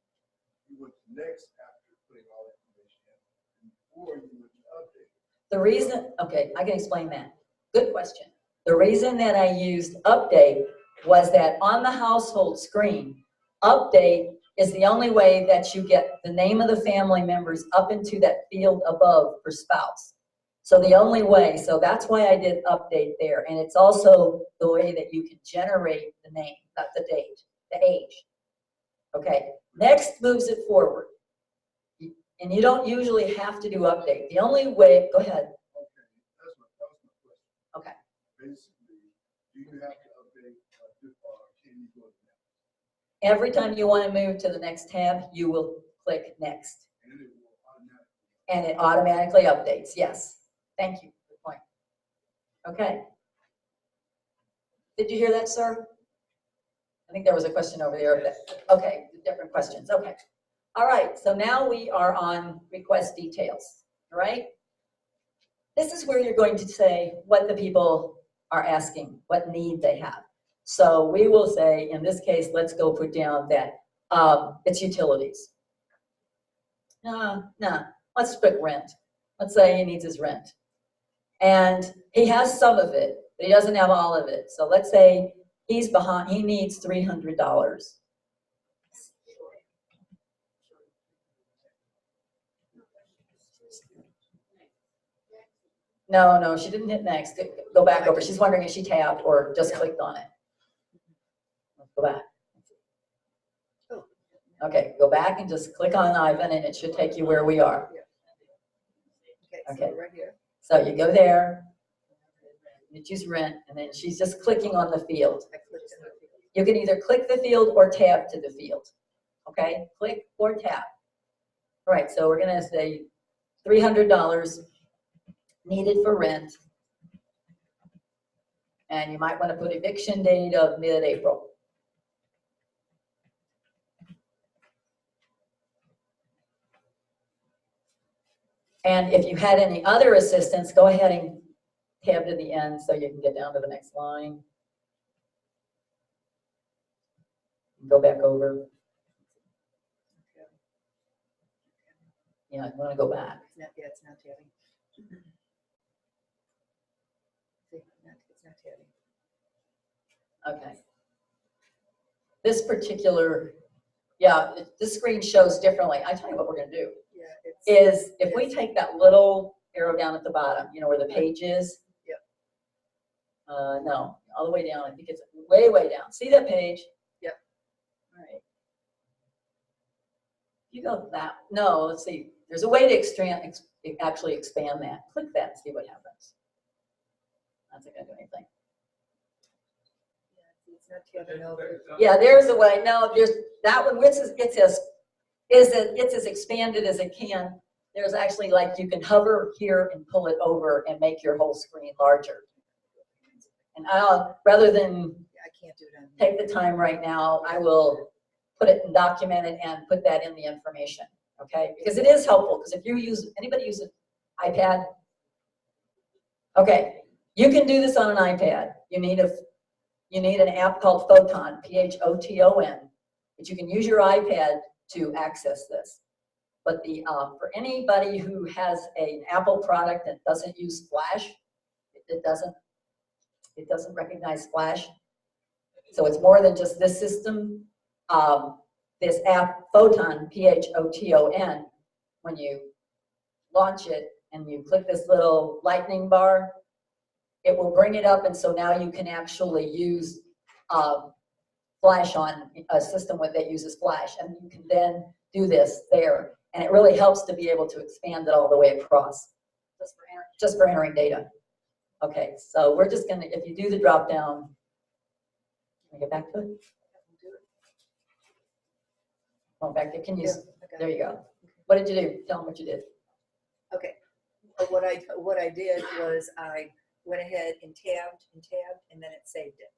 you went to next after putting all the information in, before you went to update. The reason, okay, I can explain that. Good question. The reason that I used update was that on the household screen, update is the only way that you get the name of the family members up into that field above for spouse. So the only way, so that's why I did update there. And it's also the way that you can generate the name, not the date, the age. Okay, next moves it forward. And you don't usually have to do update. The only way, go ahead. Okay, that was my question. Okay. Basically, do you have to update, can you go next? Every time you want to move to the next tab, you will click next. And it will automatically. And it automatically updates, yes. Thank you, good point. Okay. Did you hear that, sir? I think there was a question over there. Okay, different questions, okay. All right, so now we are on request details, all right? This is where you're going to say what the people are asking, what need they have. So we will say, in this case, let's go put down that it's utilities. No, let's put rent. Let's say he needs his rent. And he has some of it. but he doesn't have all of it. So let's say he's behind, he needs $300. No, she didn't hit next. Go back over. She's wondering if she tabbed or just clicked on it. Let's go back. Okay, go back and just click on Ivan and it should take you where we are. Okay, Okay. so right here. So you go there, you choose rent, and then she's just clicking on the field. I clicked on it. You can either click the field or tab to the field. Okay, click or tab. All right, so we're gonna say $300 needed for rent. And you might want to put eviction date of mid-April. And if you had any other assistance, go ahead and tab to the end so you can get down to the next line. Go back over. Yeah, you want to go back. It's not tabbing. See, it's not tabbing. Okay. This particular, yeah, this screen shows differently. I tell you what we're going to do Yeah, is if we take that little arrow down at the bottom, you know where the page is? Yep. No, all the way down. I think it's way, way down. See that page? Yep. All right. You go that. No, let's see. There's a way to actually expand that. Click that and see what happens. That's not going to do anything. It's not tabbing over. Yeah, there's a way. No, there's that one. It's as expanded as it can. There's actually like you can hover here and pull it over and make your whole screen larger. And rather than Yeah, I can't do it on. take the time right now, I will put it and document it and put that in the information. Okay, because it is helpful. Because if you anybody use an iPad? Okay, you can do this on an iPad. You need an app called Photon, Photon, but you can use your iPad to access this. But for anybody who has an Apple product that doesn't use Flash, it doesn't recognize Flash. So it's more than just this system. This app, Photon, Photon, when you launch it and you click this little lightning bar, it will bring it up, and so now you can actually use Flash on a system that uses Flash, and you can then do this there, and it really helps to be able to expand it all the way across, just for entering data. Okay, so we're just gonna, if you do the drop down, can I get back to it? Oh, back there, can you, there you go. What did you do? Tell them what you did. Okay, what I did was I went ahead and tabbed, and then it saved it.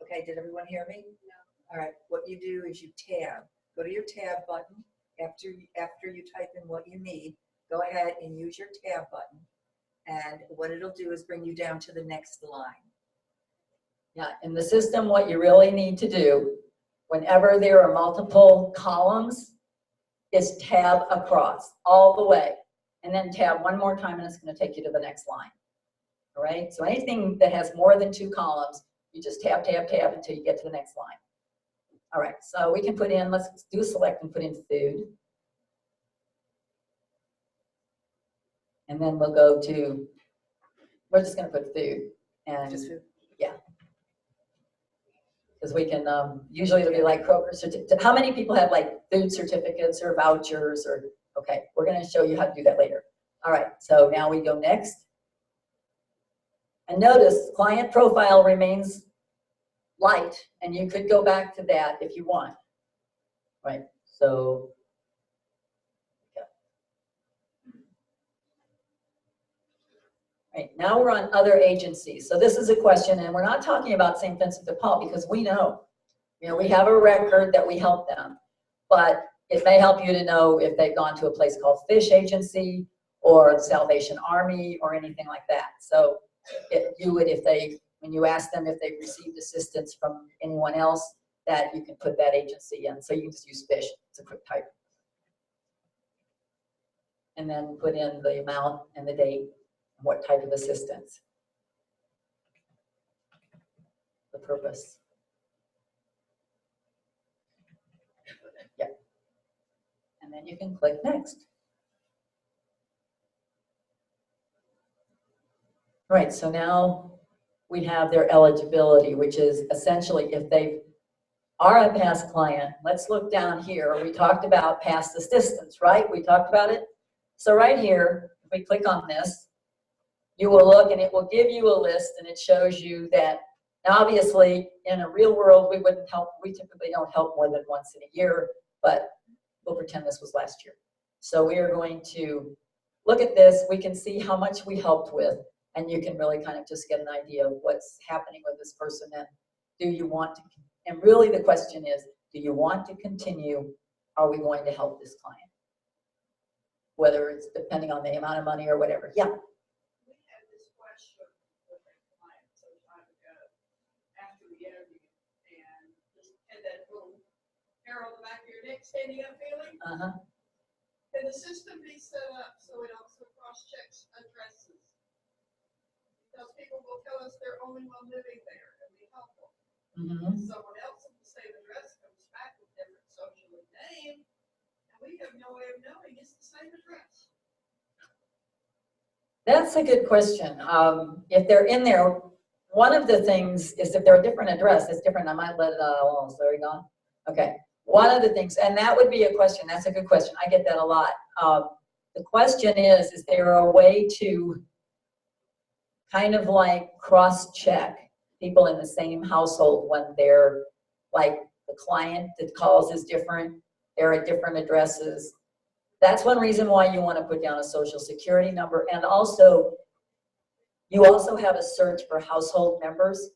Okay, did everyone hear me? No. All right, what you do is you tab. Go to your tab button. After you type in what you need, go ahead and use your tab button. And what it'll do is bring you down to the next line. Yeah, in the system, what you really need to do, whenever there are multiple columns, is tab across all the way. And then tab one more time, and it's going to take you to the next line. All right, so anything that has more than 2 columns, you just tab, tab, tab until you get to the next line. All right, so we can put in, let's do a select and put in food. And then we'll go to, we're just going to put food. And Just food. yeah. Because we can, usually it'll be like Kroger certificate. How many people have like food certificates or vouchers or, okay, we're going to show you how to do that later. All right, so now we go next. And notice client profile remains light, and you could go back to that if you want. Right, so. Okay. Right, now we're on other agencies. So this is a question, and we're not talking about St. Vincent de Paul because we know, we have a record that we help them, but it may help you to know if they've gone to a place called Fish Agency or the Salvation Army or anything like that. So you would, when you ask them if they've received assistance from anyone else, that you can put that agency in. So you can just use Fish. It's a quick type. And then put in the amount and the date and what type of assistance. the purpose. Yep. And then you can click next. Right, so now we have their eligibility, which is essentially if they are a past client. Let's look down here. We talked about past assistance, right? We talked about it. So right here, if we click on this, you will look and it will give you a list and it shows you that, now obviously in a real world we wouldn't help, we typically don't help more than once in a year, but we'll pretend this was last year. So we are going to look at this, we can see how much we helped with, and you can really kind of just get an idea of what's happening with this person and do you want to, and really the question is, do you want to continue? Are we going to help this client? Whether it's depending on the amount of money or whatever. Yeah. We had this question with a client some time ago after the interview, and just had that little hair on the back of your neck standing up feeling. Uh-huh. Can the system be set up so it also cross-checks addresses? Because people will tell us they're only one living there and we help them. Mm-hmm. Someone else with the same address comes back with different social name, and we have no way of knowing it's the same address. That's a good question. If they're in there, one of the things is if they're a different address, it's different. I might let it alone. So are you gone? Okay. One of the things, and that would be a question. That's a good question. I get that a lot. The question is there a way to kind of like cross-check people in the same household when they're like the client that calls is different, they're at different addresses. That's one reason why you want to put down a social security number. And also, you also have a search for household members.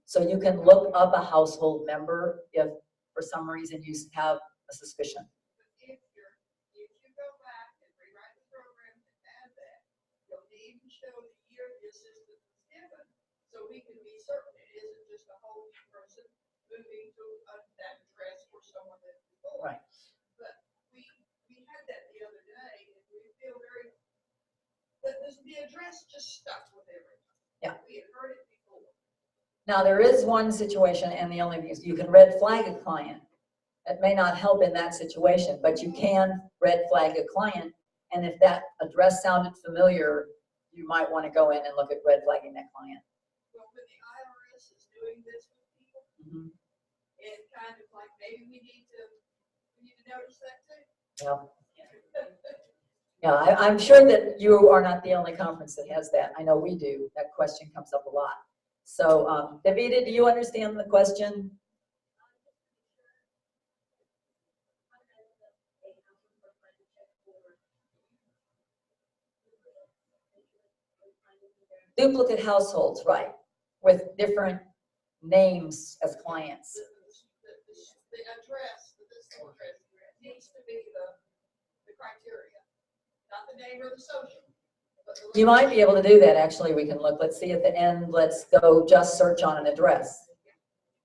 So you can look up a household member if for some reason you have a suspicion. If you go back and rewrite the program to add that, you'll need to show the year the assistance was given, so we can be certain it isn't just a whole new person moving to that address for someone that before. Right. But we had that the other day, and we feel very, that the address just stuck with everything. Yeah. We had heard it before. Now there is one situation, and the only thing is you can red flag a client. It may not help in that situation, but you can red flag a client, and if that address sounded familiar, you might want to go in and look at red flagging that client. Well, when the IRS is doing this with people, Mm-hmm. and kind of like, maybe we need to notice that too. Yeah. Yeah, I'm sure that you are not the only conference that has that. I know we do. That question comes up a lot. So, Davida, do you understand the question? Duplicate households, right, with different names as clients. The address, the physical address needs to be the criteria, not the name or the social. You might be able to do that, actually. We can look, let's see at the end, let's go just search on an address.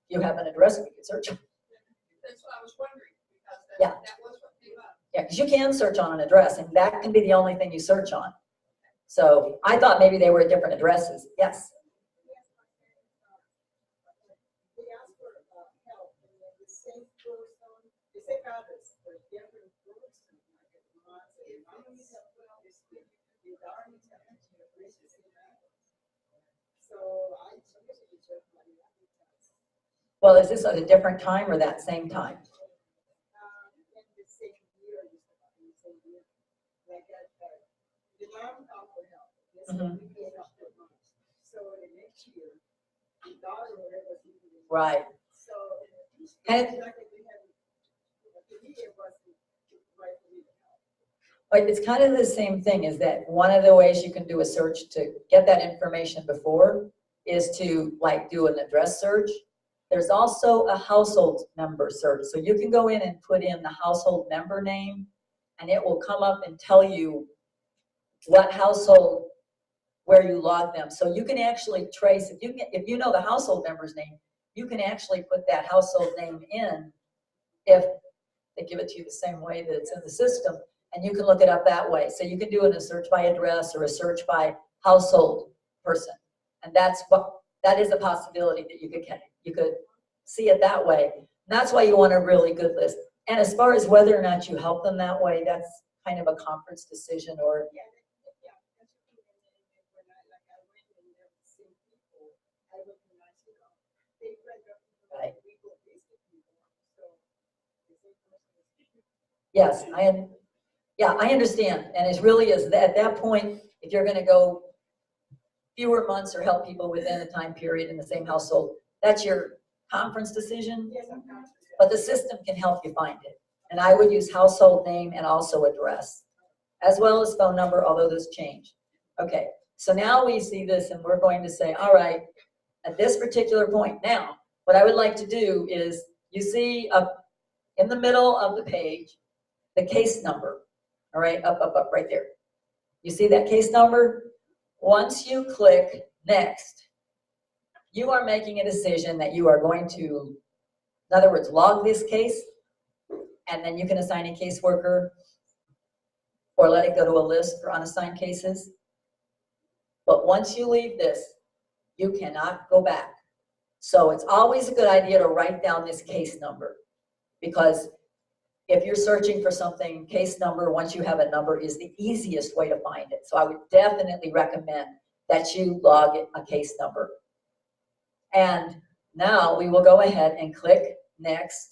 You have an address, we can search. That's what I was wondering, because Yeah. that was what came up. Yeah, because you can search on an address, and that can be the only thing you search on. So I thought maybe they were at different addresses. Yes. We asked for help, and then the same person, the same address, for different person, like a month, a month, the darn time to reach the same address. So I chose to check my address. Well, is this at a different time or that same time? In the same year, in the same year. Like that, the mom called for help. This one we paid off the month. So the next year, the daughter was even. Right. So, And- we had, the media wasn't right for me to help. But it's kind of the same thing, is that one of the ways you can do a search to get that information before is to like do an address search. There's also a household member search. So you can go in and put in the household member name, and it will come up and tell you what household, where you log them. So you can actually trace, if you know the household member's name, you can actually put that household name in if they give it to you the same way that it's in the system, and you can look it up that way. So you can do a search by address or a search by household person. And that is a possibility that you could You could see it that way. That's why you want a really good list. And as far as whether or not you help them that way, that's kind of a conference decision or, Yeah, yeah, that's the thing. And then when I, like, I went and there were the same people, I recognized, you know, they read up, Right. we go visit people, so the same person is. yes, yeah, I understand. And it really is, at that point, if you're gonna go fewer months or help people within a time period in the same household, that's your conference decision, Yes, I'm conscious. but the system can help you find it. And I would use household name and also address, as well as phone number, although those change. Okay, so now we see this and we're going to say, all right, at this particular point, now, what I would like to do is, you see up in the middle of the page, the case number, all right, up, right there. You see that case number? Once you click next, you are making a decision that you are going to, in other words, log this case, and then you can assign a caseworker or let it go to a list for unassigned cases. But once you leave this, you cannot go back. So it's always a good idea to write down this case number, because if you're searching for something, case number, once you have a number, is the easiest way to find it. So I would definitely recommend that you log it, a case number. And now we will go ahead and click next.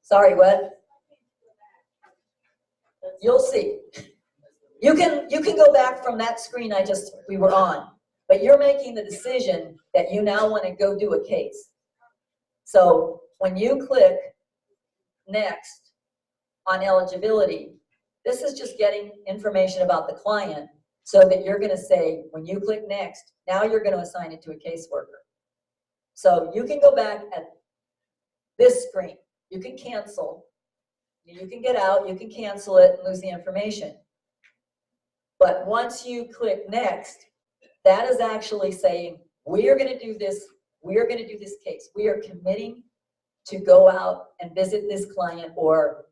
Sorry, what? You'll see. You can go back from that screen we were on, but you're making the decision that you now want to go do a case. So when you click next on eligibility, this is just getting information about the client so that you're going to say, when you click next, now you're going to assign it to a caseworker. So you can go back at this screen. You can cancel. You can get out, you can cancel it and lose the information. But once you click next, that is actually saying, we are going to do this, we are going to do this case. We are committing to go out and visit this client or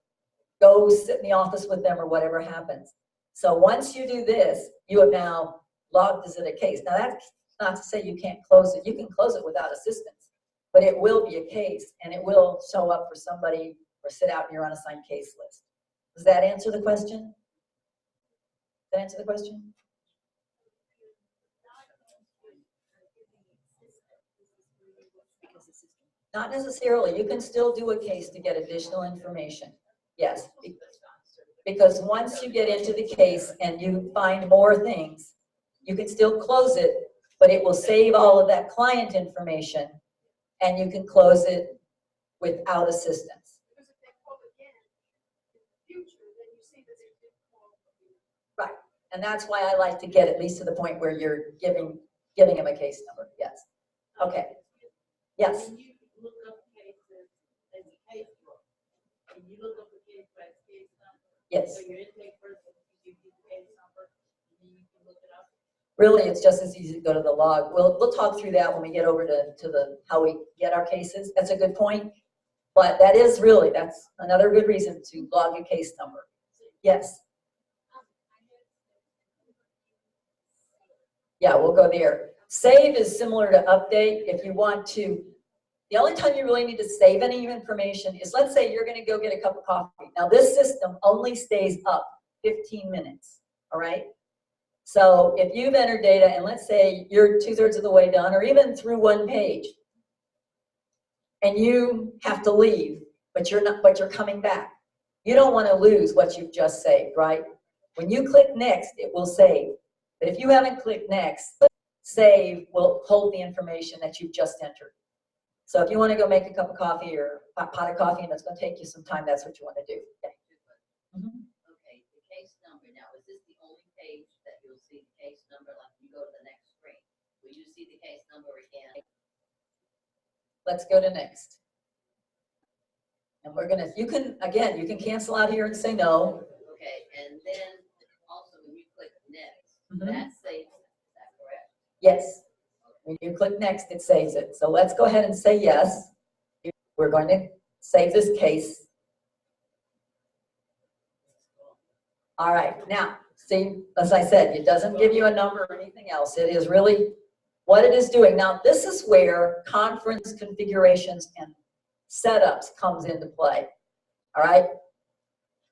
go sit in the office with them or whatever happens. So once you do this, you have now logged as a case. Now that's not to say you can't close it. You can close it without assistance, but it will be a case and it will show up for somebody or sit out in your unassigned case list. Does that answer the question? Does that answer the question? Not necessarily. You can still do a case to get additional information. Yes. Because once you get into the case and you find more things, you can still close it, but it will save all of that client information and you can close it without assistance. Because if they call again in the future, then you see that they did call. Right. And that's why I like to get at least to the point where you're giving them a case number. Yes. Okay. Yes. When you look up cases as a case book, and you look up a case by its case number. Yes. So your intake person, you give the case number, and then you can look it up. Really, it's just as easy to go to the log. We'll talk through that when we get over to the how we get our cases. That's a good point. But that's another good reason to log a case number. Yes. Yeah, we'll go there. Save is similar to update. If you want to, the only time you really need to save any information is, let's say you're going to go get a cup of coffee. Now this system only stays up 15 minutes, all right? So if you've entered data and let's say you're 2/3 of the way done or even through one page and you have to leave, but you're coming back. You don't want to lose what you've just saved, right? When you click next, it will save. But if you haven't clicked next, save will hold the information that you've just entered. So if you want to go make a cup of coffee or a pot of coffee and it's going to take you some time, that's what you want to do. Okay. Okay, the case number. Now, is this the only page that you'll see the case number? Like you go to the next screen, will you see the case number again? Let's go to next. And we're going to, you can cancel out here and say no. Okay, and then also when you click next, Mhm. that saves it. Is that correct? Yes. When you click next, it saves it. So let's go ahead and say yes. We're going to save this case. All right, now, see, as I said, it doesn't give you a number or anything else. It is really what it is doing. Now, this is where conference configurations and setups comes into play, all right?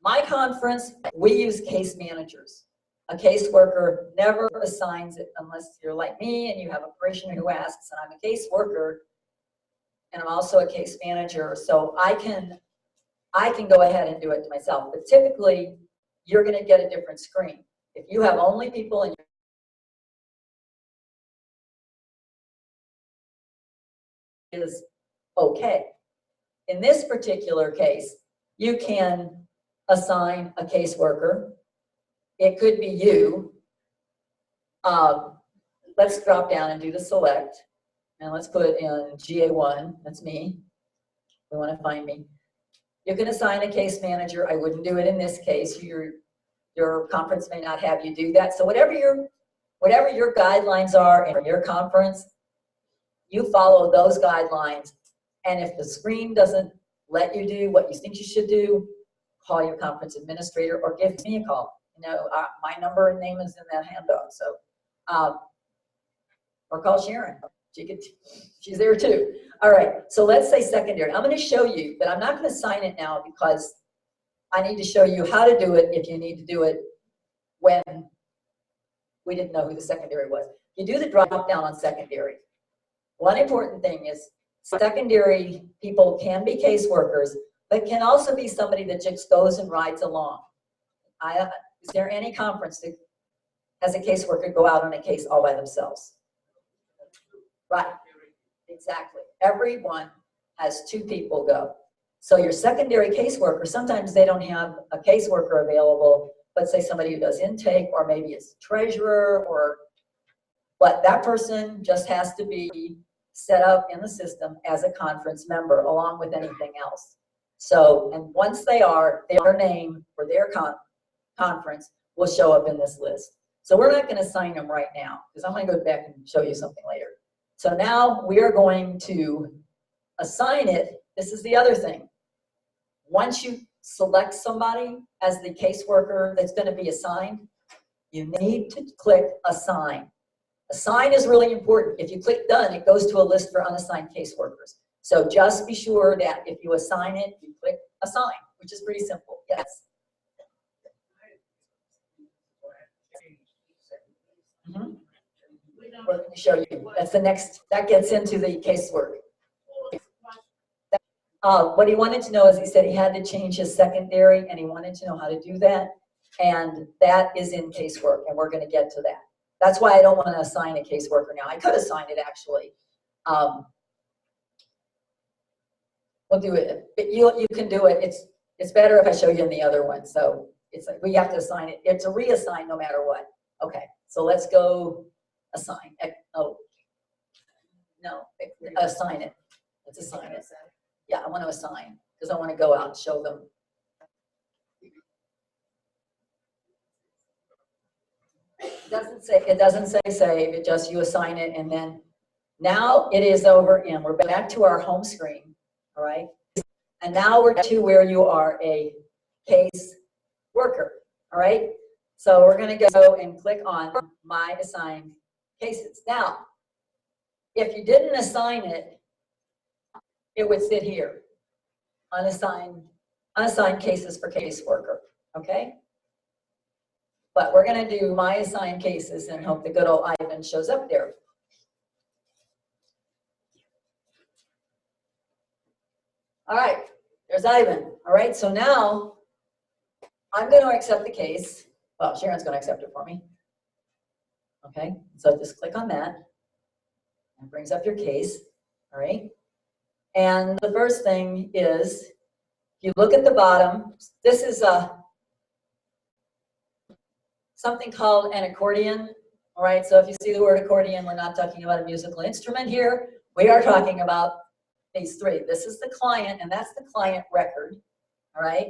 My conference, we use case managers. A caseworker never assigns it unless you're like me and you have a parishioner who asks, and I'm a caseworker, and I'm also a case manager, so I can go ahead and do it myself. But typically, you're going to get a different screen. If you have only people in your is okay. In this particular case, you can assign a caseworker. It could be you. Let's drop down and do the select. And let's put in GA1, that's me. We want to find me. You can assign a case manager. I wouldn't do it in this case. Your conference may not have you do that. So whatever your guidelines are in your conference, you follow those guidelines. And if the screen doesn't let you do what you think you should do, call your conference administrator or give me a call. You know, my number and name is in that handout. So, or call Sharon. She's there too. All right, so let's say secondary. I'm going to show you, but I'm not going to sign it now because I need to show you how to do it if you need to do it when we didn't know who the secondary was. You do the drop down on secondary. One important thing is secondary people can be caseworkers, but can also be somebody that just goes and rides along. Is there any conference that has a caseworker go out on a case all by themselves? Right, exactly. Everyone has two people go. So your secondary caseworker, sometimes they don't have a caseworker available, but say somebody who does intake, or maybe it's treasurer, but that person just has to be set up in the system as a conference member along with anything else. So, and once they are, their name for their conference will show up in this list. So we're not going to assign them right now because I'm going to go back and show you something later. So now we are going to assign it. This is the other thing. Once you select somebody as the caseworker that's going to be assigned, you need to click assign. Assign is really important. If you click done, it goes to a list for unassigned caseworkers. So just be sure that if you assign it, you click assign, which is pretty simple. Yes. Mm-hmm. We're going to show you. That's the next, that gets into the casework. What he wanted to know is he said he had to change his secondary and he wanted to know how to do that. And that is in casework, and we're going to get to that. That's why I don't want to assign a caseworker now. I could assign it actually. We'll do it. You can do it. It's better if I show you in the other one. So it's like we have to assign it. It's a reassign no matter what. Okay, so let's go assign. Oh, no, assign it. Let's assign it. Yeah, I want to assign because I want to go out and show them. It doesn't say save, it just you assign it, and then now it is over and we're back to our home screen, all right? And now we're to where you are a case worker, all right? So we're going to go and click on my assigned cases. Now, if you didn't assign it, it would sit here, unassigned cases for caseworker, okay? But we're going to do my assigned cases and hope the good old Ivan shows up there. All right, there's Ivan. All right, so now I'm going to accept the case. Well, Sharon's going to accept it for me. Okay, so just click on that. It brings up your case. All right. And the first thing is, if you look at the bottom, this is something called an accordion. All right, so if you see the word accordion, we're not talking about a musical instrument here. We are talking about these three. This is the client, and that's the client record. All right.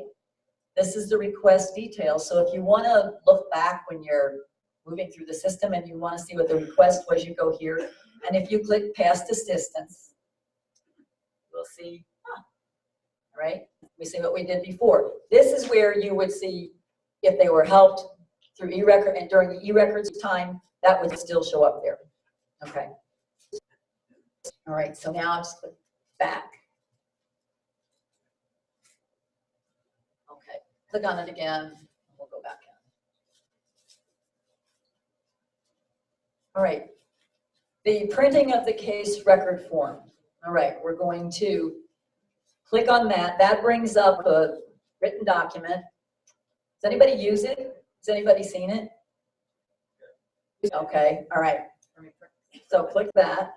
This is the request details. So if you want to look back when you're moving through the system and you want to see what the request was, you go here. And if you click past assistance, we'll see, all right? We see what we did before. This is where you would see if they were helped through e-record, and during the e-records time, that would still show up there, okay? All right, so now I'll just click back. Okay, click on it again. We'll go back in. All right, the printing of the case record form. All right, we're going to click on that. That brings up a written document. Does anybody use it? Has anybody seen it? Okay, all right. So click that.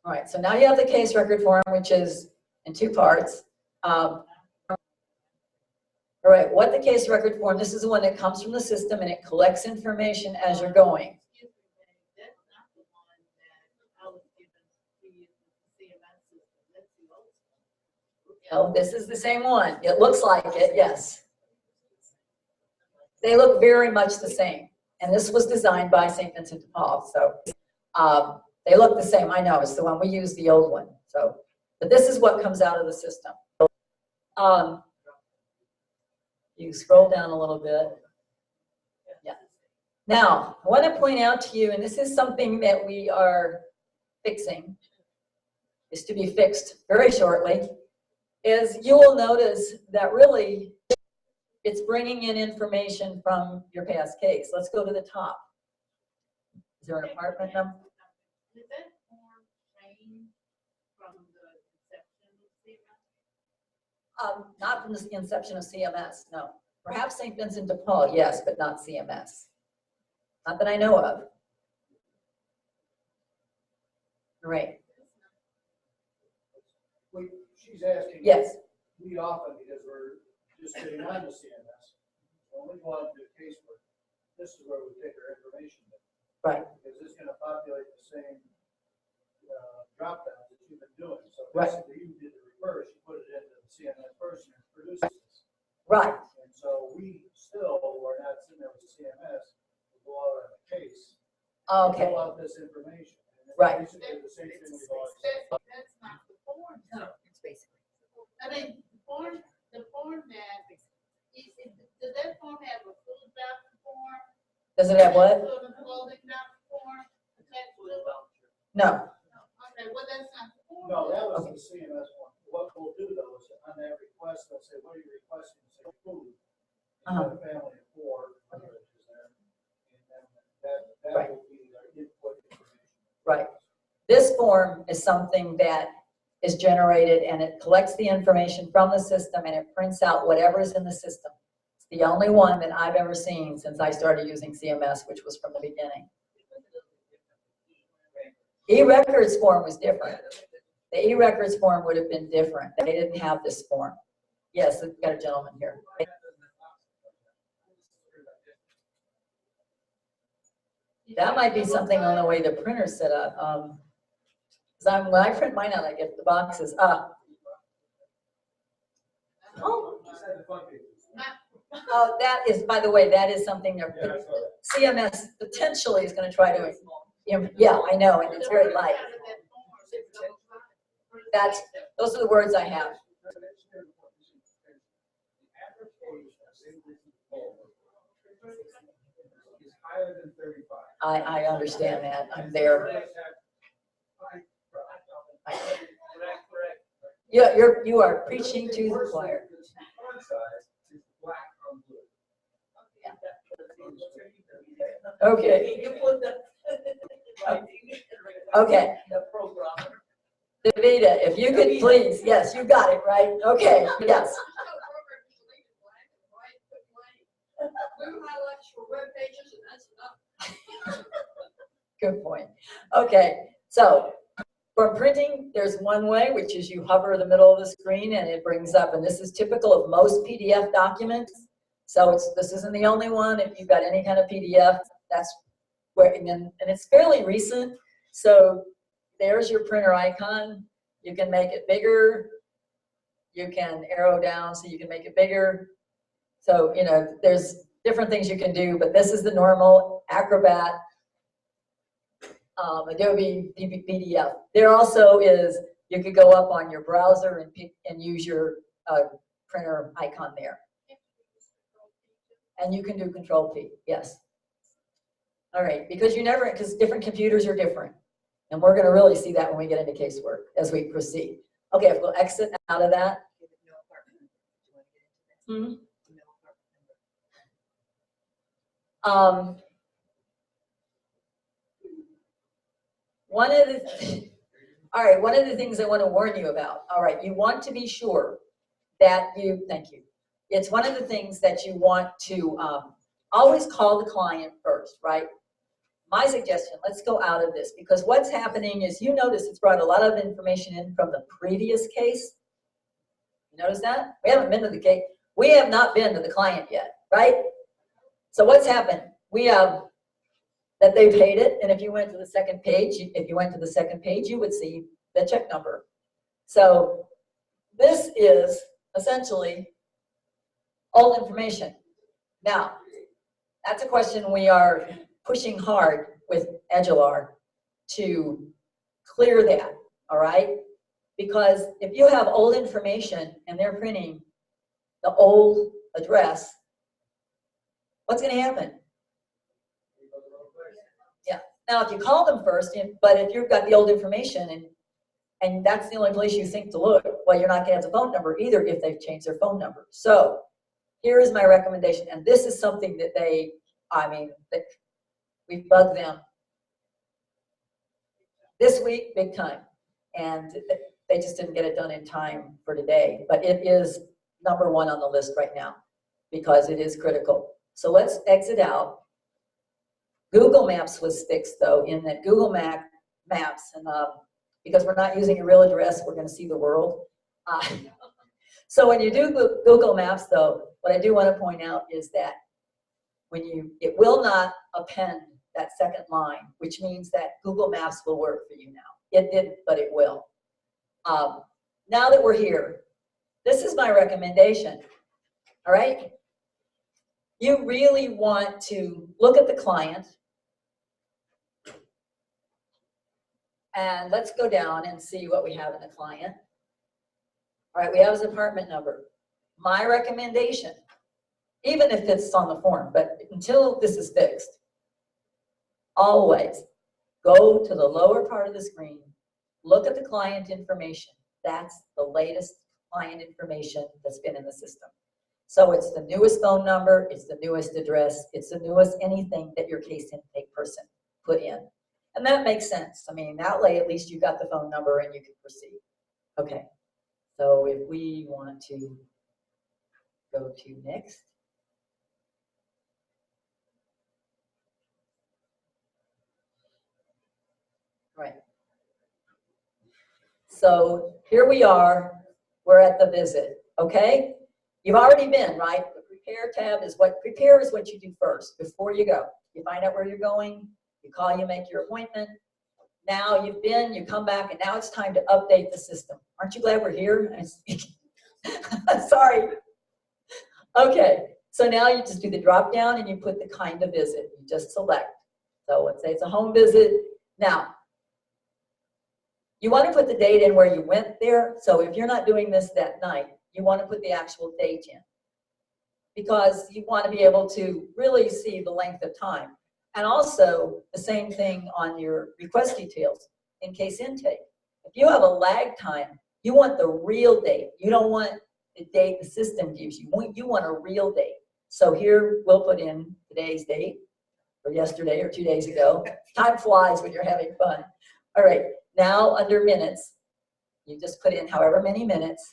All right, so now you have the case record form, which is in two parts. All right, what the case record form, this is the one that comes from the system and it collects information as you're going. Excuse me, Dave, that's not the one that I was given to use the CMS system, that's the old one. Oh, this is the same one. It looks like it, yes. They look very much the same. And this was designed by St. Vincent de Paul, so they look the same. I know, it's the one we use, the old one. So, but this is what comes out of the system. You scroll down a little bit. Yeah. Now, I want to point out to you, and this is something that we are fixing, is to be fixed very shortly, is you will notice that really it's bringing in information from your past case. Let's go to the top. Is there an apartment number? Did that form change from the inception of CMS? Not from the inception of CMS, no. Perhaps St. Vincent de Paul, yes, but not CMS. Not that I know of. Right. She's asking. Yes. We often, because we're just getting on to CMS, when we go on to casework, this is where we take our information. Right. Because it's gonna populate the same drop downs that you've been doing. So Right. basically you did the reverse, you put it into the CMS First and it produces this. Right. And so we still are not sitting there with CMS, we go out on a case. Okay. Fill out this information. And it's Right. Basically the same thing we've always. That's not the form. No, it's basically. I mean, the form that, does that form have a food voucher form? Does it have what? Sort of clothing voucher form attached to it? No. Okay, well, that's not the form. No, that was the CMS one. What we'll do though is on that request, they'll say, what are you requesting? Say food. You have a family of 4, whatever it is there. And then that Right. will be our input information. Right. This form is something that is generated and it collects the information from the system and it prints out whatever is in the system. It's the only one that I've ever seen since I started using CMS, which was from the beginning. E-records form was different. The e-records form would have been different. They didn't have this form. Yes, we've got a gentleman here. That might be something on the way the printer's set up. Because when I print mine out, I get the boxes. Oh, that is, by the way, that is something that CMS potentially is going to try to. Yeah, I know, and it's very light. Those are the words I have. Is higher than 35. I understand that. I'm there. Yeah, you are preaching to the choir. Font size is black on blue. Okay. Okay. Davida, if you could please, yes, you got it, right? Okay, yes. Good point. Okay, so for printing, there's one way, which is you hover the middle of the screen and it brings up, and this is typical of most PDF documents. So this isn't the only one. If you've got any kind of PDF, that's where, and it's fairly recent. So there's your printer icon. You can make it bigger. You can arrow down so you can make it bigger. So, you know, there's different things you can do, but this is the normal Acrobat, Adobe PDF. There also is, you could go up on your browser and use your printer icon there. And you can do Control P, yes. All right, because different computers are different. And we're gonna really see that when we get into casework as we proceed. Okay, if we'll exit out of that. Give it no apartment number. Do you want to get into that? No apartment number. One of the things I want to warn you about, all right, you want to be sure that thank you. It's one of the things that you want to always call the client first, right? My suggestion, let's go out of this, because what's happening is, you notice it's brought a lot of information in from the previous case. You notice that? We haven't been to the case. We have not been to the client yet, right? So what's happened? We have that they paid it, and if you went to the second page, you would see the check number. So this is essentially old information. Now, that's a question we are pushing hard with Egilar to clear that, all right? Because if you have old information and they're printing the old address, what's gonna happen? Yeah, now if you call them first, but if you've got the old information and that's the only place you think to look, well, you're not gonna have the phone number either if they've changed their phone number. So here is my recommendation, and this is something that we bugged them this week big time, and they just didn't get it done in time for today. But it is number one on the list right now because it is critical. So let's exit out. Google Maps was fixed though, in that Google Maps, and because we're not using a real address, we're going to see the world. So when you do Google Maps though, what I do want to point out is that it will not append that second line, which means that Google Maps will work for you now. It didn't, but it will. Now that we're here, this is my recommendation, all right? You really want to look at the client, and let's go down and see what we have in the client. All right, we have his apartment number. My recommendation, even if it's on the form, but until this is fixed, always go to the lower part of the screen, look at the client information. That's the latest client information that's been in the system. So it's the newest phone number, it's the newest address, it's the newest anything that your case intake person put in. And that makes sense. I mean, that way at least you got the phone number and you can proceed. Okay, so if we want to go to next. Right. So here we are, we're at the visit, okay? You've already been, right? The prepare tab is what you do first before you go. You find out where you're going, you call, you make your appointment. Now you've been, you come back, and now it's time to update the system. Aren't you glad we're here? Sorry. Okay, so now you just do the drop down and you put the kind of visit. You just select. So let's say it's a home visit. Now, you want to put the date in where you went there. So if you're not doing this that night, you want to put the actual date in, because you want to be able to really see the length of time. And also the same thing on your request details in case intake. If you have a lag time, you want the real date. You don't want the date the system gives you. You want a real date. So here we'll put in today's date, or yesterday, or 2 days ago. Time flies when you're having fun. All right, now under minutes, you just put in however many minutes,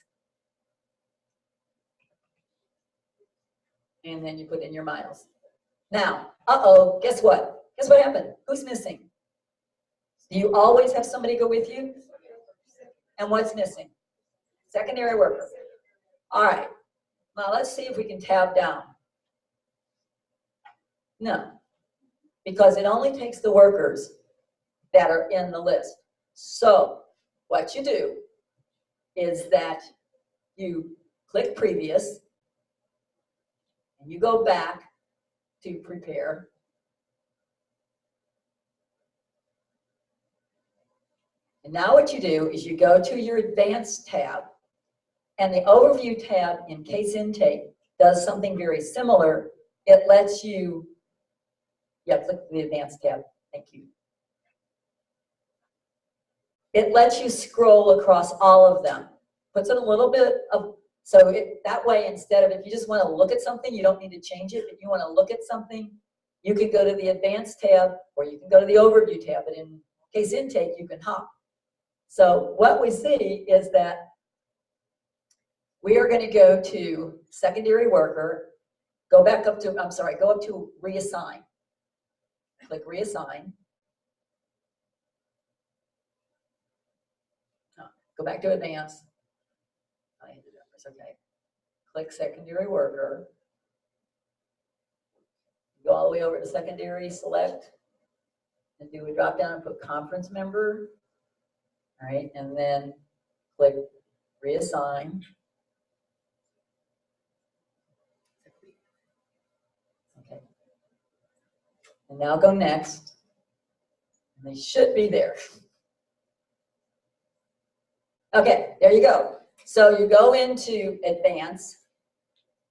and then you put in your miles. Now, guess what? Guess what happened? Who's missing? Do you always have somebody go with you? And what's missing? Secondary worker. All right, now let's see if we can tab down. No, because it only takes the workers that are in the list. So what you do is that you click previous, and you go back to prepare. And now what you do is you go to your advanced tab, and the overview tab in case intake does something very similar it lets you, yeah, click the advanced tab. Thank you. It lets you scroll across all of them. Puts in a little bit of, so that way, instead of, if you just want to look at something, you don't need to change it. If you want to look at something, you can go to the advanced tab, or you can go to the overview tab, but in case intake, you can hop. So what we see is that we are going to go to secondary worker, go back up to, I'm sorry, go up to reassign. Click reassign. No, go back to advanced. I ended up, it's okay. Click secondary worker. Go all the way over to secondary, select, and do a drop down and put conference member. All right, and then click reassign. Okay. And now go next. And they should be there. Okay, there you go. So you go into advanced,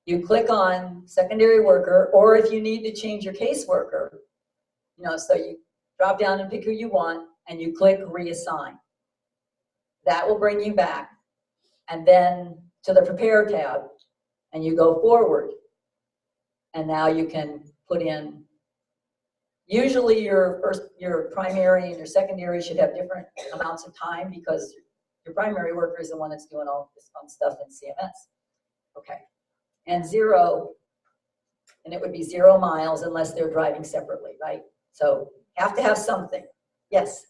you click on secondary worker, or if you need to change your caseworker, you know, so you drop down and pick who you want, and you click reassign. That will bring you back, and then to the prepare tab, and you go forward. And now you can put in, usually your primary and your secondary should have different amounts of time, because your primary worker is the one that's doing all this fun stuff in CMS. Okay. And 0, and it would be 0 miles unless they're driving separately, right? So have to have something. Yes.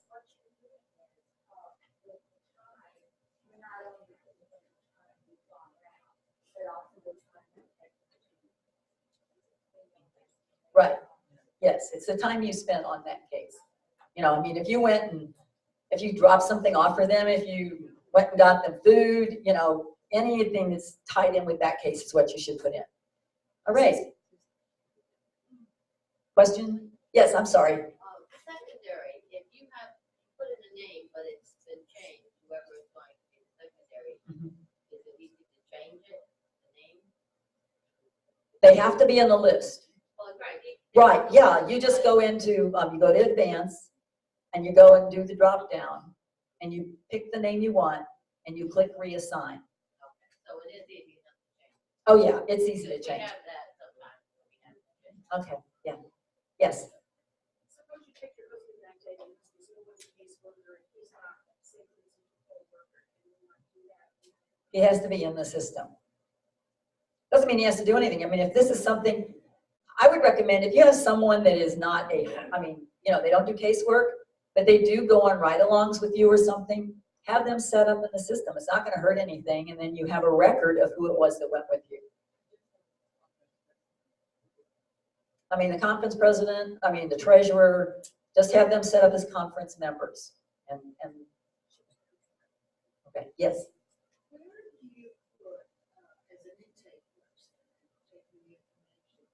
Right. Yes, it's the time you spent on that case. You know, I mean, if you went and if you dropped something off for them, if you went and got them food, you know, anything that's tied in with that case is what you should put in. All right. Question? Yes, I'm sorry. Secondary, if you have put in a name, but it's been changed, whoever is going to be secondary, is it easy to change it, the name? They have to be in the list. Well, right. Right, yeah, you just go into, you go to advance, and you go and do the drop down, and you pick the name you want, and you click reassign. Okay, so it is easy enough to change. Oh yeah, it's easy to We change. have that sometimes. We have to change. Okay, yeah, yes. Suppose you take your husband that day and there's no one caseworker and he's not saying he's a full worker and you want to do that. He has to be in the system. Doesn't mean he has to do anything. I mean, if this is something, I would recommend if you have someone that is not a, I mean, you know, they don't do casework, but they do go on ride-alongs with you or something, have them set up in the system. It's not going to hurt anything, and then you have a record of who it was that went with you. I mean, the conference president, I mean, the treasurer, just have them set up as conference members. And okay, yes. Where do you put, as an intake person, taking the information,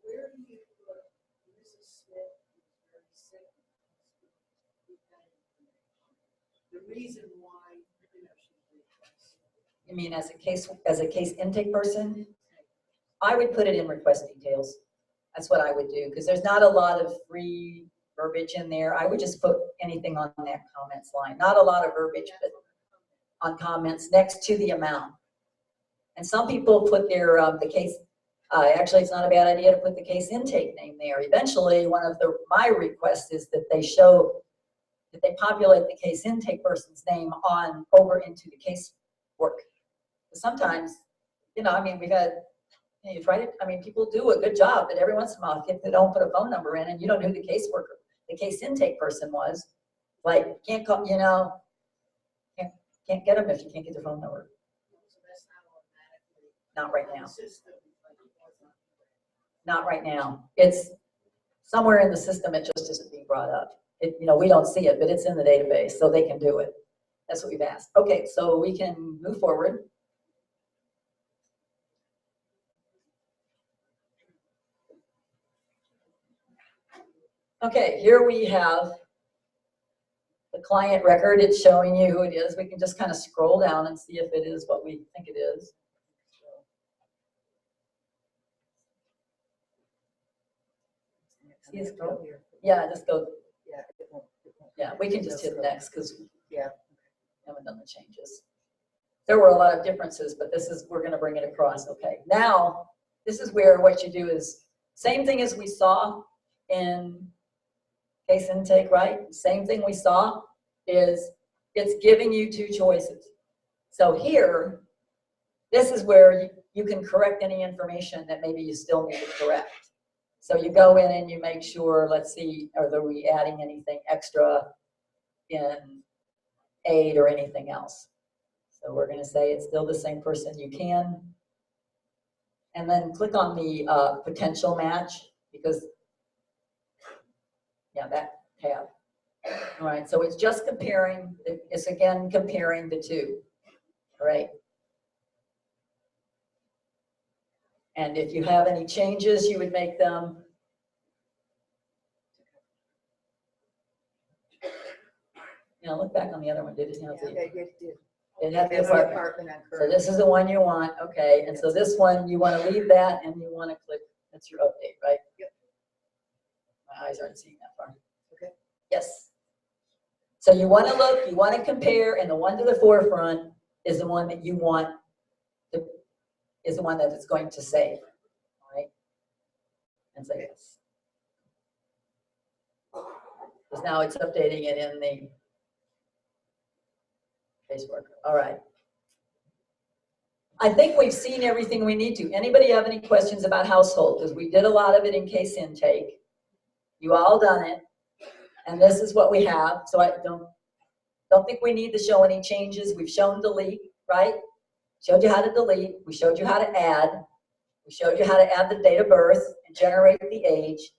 where do you put Mrs. Smith is very sick? With that information? The reason why, you know, she's requesting. You mean as a case intake person? I would put it in request details. That's what I would do, because there's not a lot of free verbiage in there. I would just put anything on that comments line. Not a lot of verbiage, but on comments next to the amount. And some people put their the case. Actually, it's not a bad idea to put the case intake name there. Eventually, one of my requests is that they populate the case intake person's name on over into the case work. Sometimes, you know, I mean, we've had, you know, you try to, I mean, people do a good job, but every once in a while, if they don't put a phone number in and you don't know who the caseworker, the case intake person was, like, can't call, you know, can't get them if you can't get their phone number. So that's not automatically. Not right now. System, like it was on. Not right now. It's somewhere in the system, it just isn't being brought up. It, you know, we don't see it, but it's in the database, so they can do it. That's what we've asked. Okay, so we can move forward. Okay, here we have the client record. It's showing you who it is. We can just kind of scroll down and see if it is what we think it is. See it Go scroll? here. Yeah, just go, Yeah, it won't. yeah, we can just hit next because we Yeah. haven't done the changes. There were a lot of differences, but this is, we're gonna bring it across, okay. Now, this is where what you do is, same thing as we saw in case intake, right? Same thing we saw is it's giving you two choices. So here, this is where you can correct any information that maybe you still need to correct. So you go in and you make sure, let's see, are we adding anything extra in aid or anything else? So we're gonna say it's still the same person, you can. And then click on the potential match because, yeah, that tab. All right, so it's just comparing, it's again comparing the two, all right? And if you have any changes, you would make them. Now look back on the other one, did it have Yeah, the, it did. it had the That's the apartment. apartment on So Curve. this is the one you want, okay, and so this one, you wanna leave that and you wanna click, that's your update, right? Yep. My eyes aren't seeing that far. Okay. Yes. So you wanna look, you wanna compare, and the one to the forefront is the one that you want, is the one that it's going to save, all right? And say yes. Because now it's updating it in the caseworker, all right. I think we've seen everything we need to. Anybody have any questions about household? Because we did a lot of it in case intake. You all done it. And this is what we have. So I don't think we need to show any changes. We've shown delete, right? Showed you how to delete. We showed you how to add. We showed you how to add the date of birth and generate the age.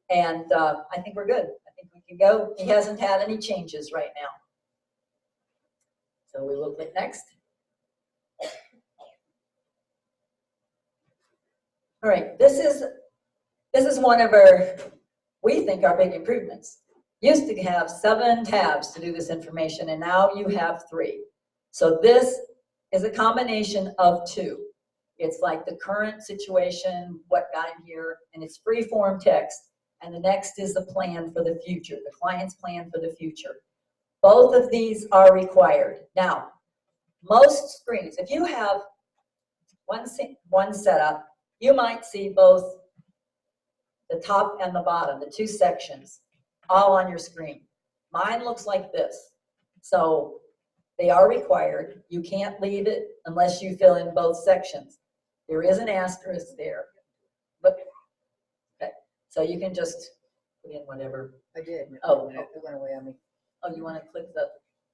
And I think we're good. I think we can go. He hasn't had any changes right now. So we will click next. All right, this is one of our, we think, our big improvements. Used to have 7 tabs to do this information, and now you have 3. So this is a combination of 2. It's like the current situation, what got in here, and it's free form text. And the next is the plan for the future, the client's plan for the future. Both of these are required. Now, most screens, if you have one setup, you might see both the top and the bottom, the 2 sections, all on your screen. Mine looks like this. So they are required. You can't leave it unless you fill in both sections. There is an asterisk there. But, okay, so you can just put in whatever. I did. Oh. It went away on me. Oh, you want to click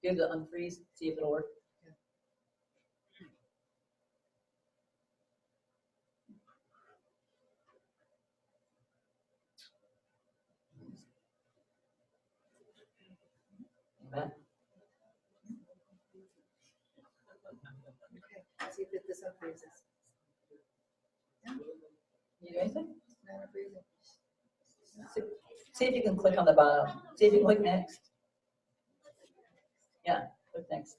do the unfreeze, see if it'll work? Okay. Okay, see if this unfreezes. You do anything? Not unfreezing. See if you can click on the bottom. See if you can click next. Yeah, click next.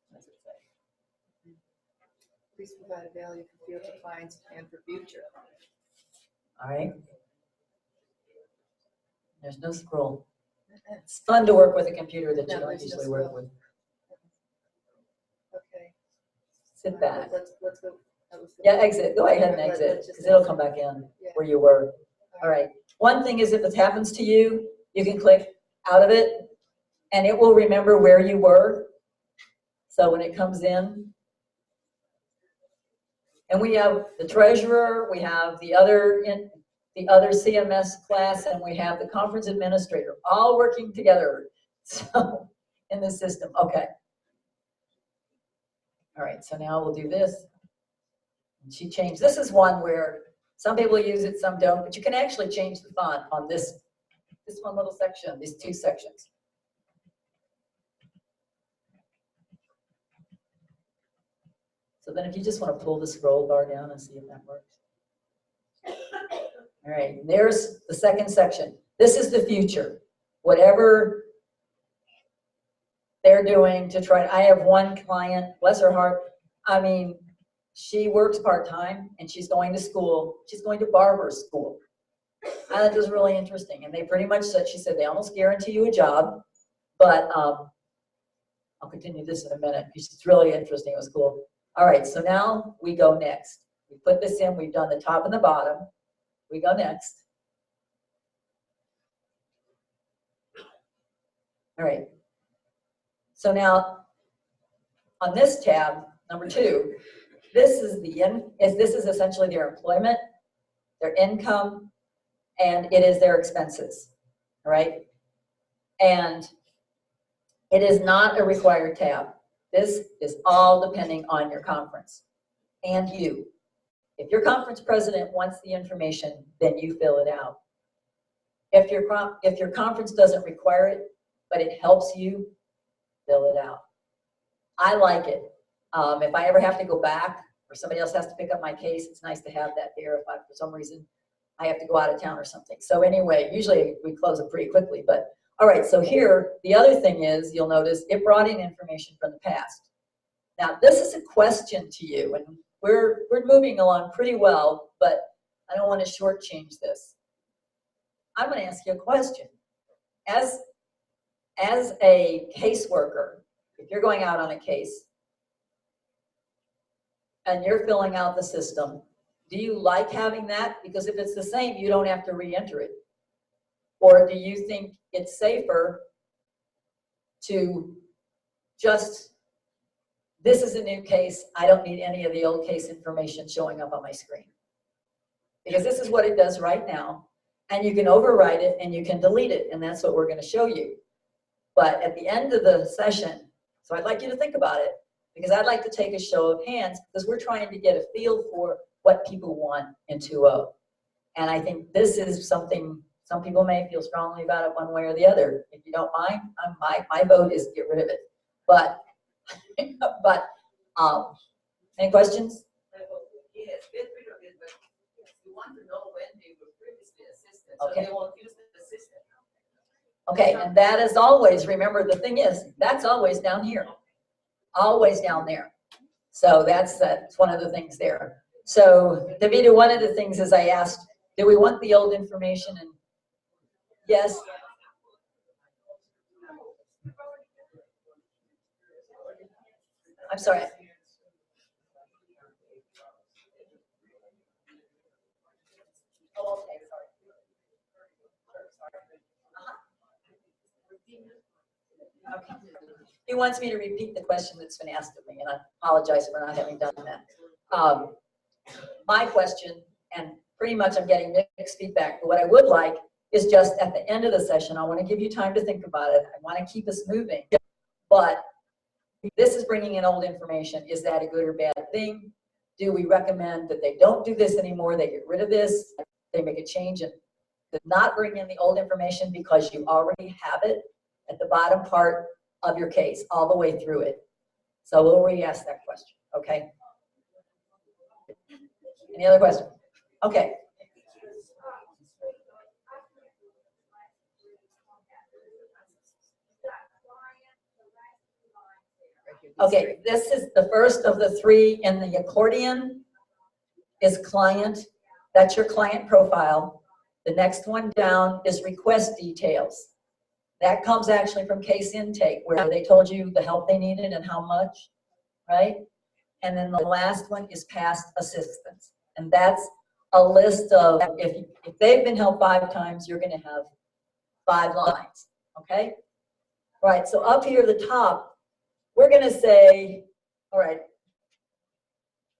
What does it say? Please provide a value for future clients and for future. All right. There's no scroll. It's fun to work with a computer that you No, don't there's no usually work scroll. with. Okay. Sit back. Let's go. That was the- Yeah, exit. Go ahead and Let's exit just because it'll exit. come back in Yeah. where you were. All right. One thing is if it happens to you, you can click out of it and it will remember where you were. So when it comes in, and we have the treasurer, we have the other CMS class, and we have the conference administrator, all working together. So in the system, okay. All right, so now we'll do this. And she changed. This is one where some people use it, some don't, but you can actually change the font on this one little section, these 2 sections. So then if you just want to pull the scroll bar down and see if that works. All right, there's the second section. This is the future. Whatever they're doing to try, I have one client, bless her heart, I mean, she works part-time and she's going to school. She's going to barber school. I thought this was really interesting, and they pretty much said, she said, they almost guarantee you a job, but I'll continue this in a minute, because it's really interesting, it was cool. All right, so now we go next. We put this in, we've done the top and the bottom. We go next. All right. So now, on this tab, number 2, this is essentially their employment, their income, and it is their expenses. All right. And it is not a required tab. This is all depending on your conference and you. If your conference president wants the information, then you fill it out. If your conference doesn't require it, but it helps you, fill it out. I like it. If I ever have to go back or somebody else has to pick up my case, it's nice to have that there if for some reason I have to go out of town or something. So anyway, usually we close it pretty quickly, but all right, so here, the other thing is, you'll notice it brought in information from the past. Now, this is a question to you, and we're moving along pretty well, but I don't want to shortchange this. I'm going to ask you a question. As a caseworker, if you're going out on a case and you're filling out the system, do you like having that? Because if it's the same, you don't have to re-enter it. Or do you think it's safer to just, this is a new case, I don't need any of the old case information showing up on my screen? Because this is what it does right now, and you can overwrite it and you can delete it, and that's what we're going to show you. But at the end of the session, so I'd like you to think about it, because I'd like to take a show of hands, because we're trying to get a feel for what people want in 2.0. And I think this is something, some people may feel strongly about it one way or the other. If you don't mind, my vote is get rid of it. But, any questions? Yes, get rid of it, but you want to know when they were previously assisted, so Okay. they won't use the system. Okay, and that is always, remember the thing is, that's always down here. Always down there. So that's one of the things there. So, Davida, one of the things is I asked, do we want the old information? And yes. I'm sorry. Oh, okay, sorry. Okay. He wants me to repeat the question that's been asked of me, and I apologize for not having done that. My question, and pretty much I'm getting mixed feedback, but what I would like is just at the end of the session, I want to give you time to think about it. I want to keep us moving, but this is bringing in old information. Is that a good or bad thing? Do we recommend that they don't do this anymore? They get rid of this, they make a change and not bring in the old information because you already have it at the bottom part of your case, all the way through it. So we'll re-ask that question, okay? Any other questions? Okay. Okay, this is the first of the 3 in the accordion is client. That's your client profile. The next one down is request details. That comes actually from case intake, where they told you the help they needed and how much, right? And then the last one is past assistance. And that's a list of, if they've been helped 5 times, you're going to have 5 lines, okay? All right, so up here at the top, we're going to say, all right,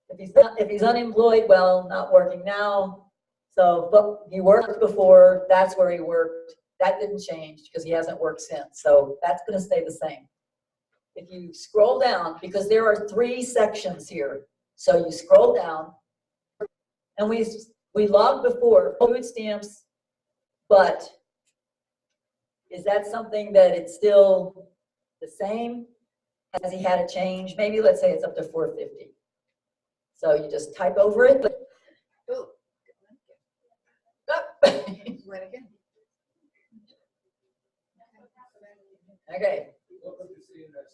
if he's unemployed, well, not working now. So, but he worked before, that's where he worked. That didn't change because he hasn't worked since. So that's going to stay the same. If you scroll down, because there are 3 sections here. So you scroll down, and we logged before food stamps, but is that something that it's still the same? Has he had a change? Maybe let's say it's up to 450. So you just type over it. Oh, Oh. wait again. Okay. What would you see in that?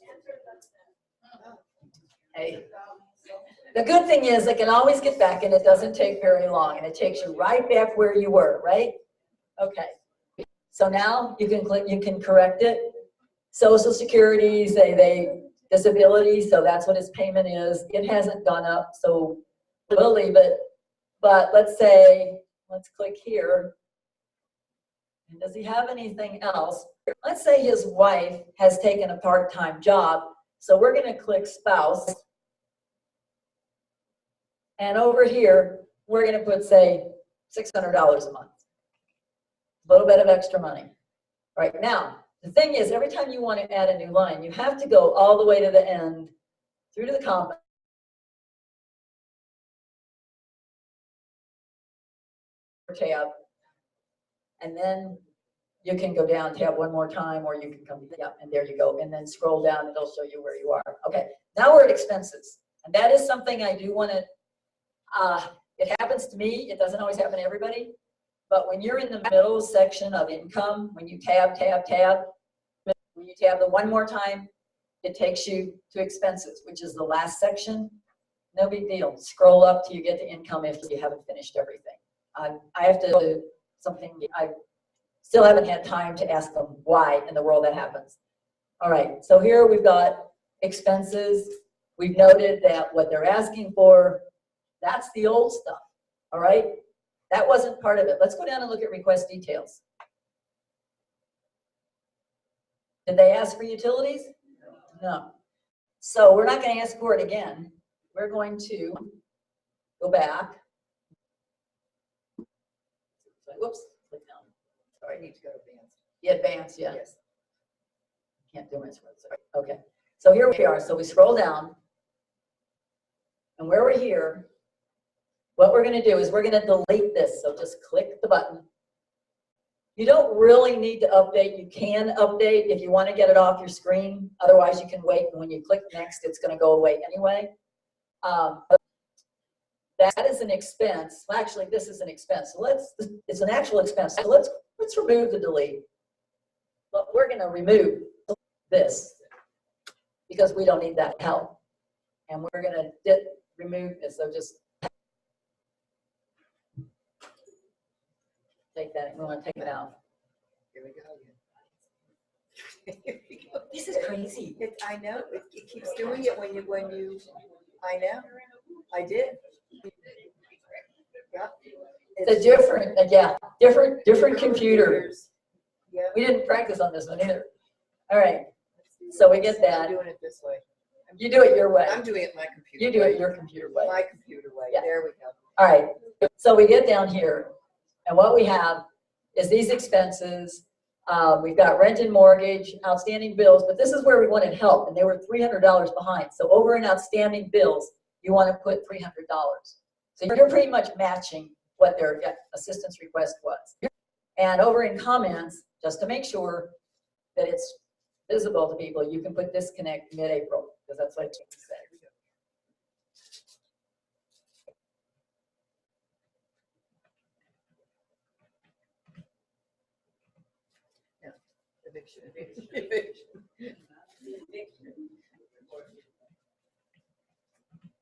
Hey. The good thing is I can always get back and it doesn't take very long and it takes you right back where you were, right? Okay. So now you can click, you can correct it. Social Security, say they disability, so that's what his payment is. It hasn't gone up, so we'll leave it. But let's say, let's click here. And does he have anything else? Let's say his wife has taken a part-time job. So we're going to click spouse. And over here, we're going to put, say, $600 a month. A little bit of extra money. Right now, the thing is, every time you want to add a new line, you have to go all the way to the end, through to the comma, tab, and then you can go down, tab one more time, or you can come, yeah, and there you go, and then scroll down, and it'll show you where you are. Okay, now we're at expenses, and that is something I do want to, it happens to me, it doesn't always happen to everybody, but when you're in the middle section of income, when you tab, when you tab the one more time, it takes you to expenses, which is the last section. No big deal. Scroll up till you get to income if you haven't finished everything. I have to do something, I still haven't had time to ask them why in the world that happens. All right, so here we've got expenses. We've noted that what they're asking for, that's the old stuff, all right? That wasn't part of it. Let's go down and look at request details. Did they ask for utilities? No. So we're not going to ask for it again. We're going to go back. Whoops. Click down. Sorry, I need to go to advanced. Yeah, advanced, yeah. Yes. Can't do much. Okay. So here we are. So we scroll down. And where we're here, what we're going to do is we're going to delete this. So just click the button. You don't really need to update. You can update if you want to get it off your screen. Otherwise, you can wait. And when you click next, it's going to go away anyway. That is an expense. Well, actually, this is an expense. So it's an actual expense. So let's remove the delete. But we're going to remove this because we don't need that help. And we're going to remove this. So just take that. We want to take it out. Here we go again. Here we go. This is crazy. I know, it keeps doing it when you, I know, I did. Yeah. It's a different, different computer. Computers. Yeah. We didn't practice on this one either. All right. So we get that. I'm doing it this way. You do it your way. I'm doing it my computer You do way. it your computer way. My computer way. Yeah. There we go. All right. So we get down here, and what we have is these expenses. We've got rent and mortgage, outstanding bills, but this is where we wanted help, and they were $300 behind. So over in outstanding bills, you want to put $300. So you're pretty much matching what their assistance request was. And over in comments, just to make sure that it's visible to people, you can put disconnect mid-April, because that's what it says.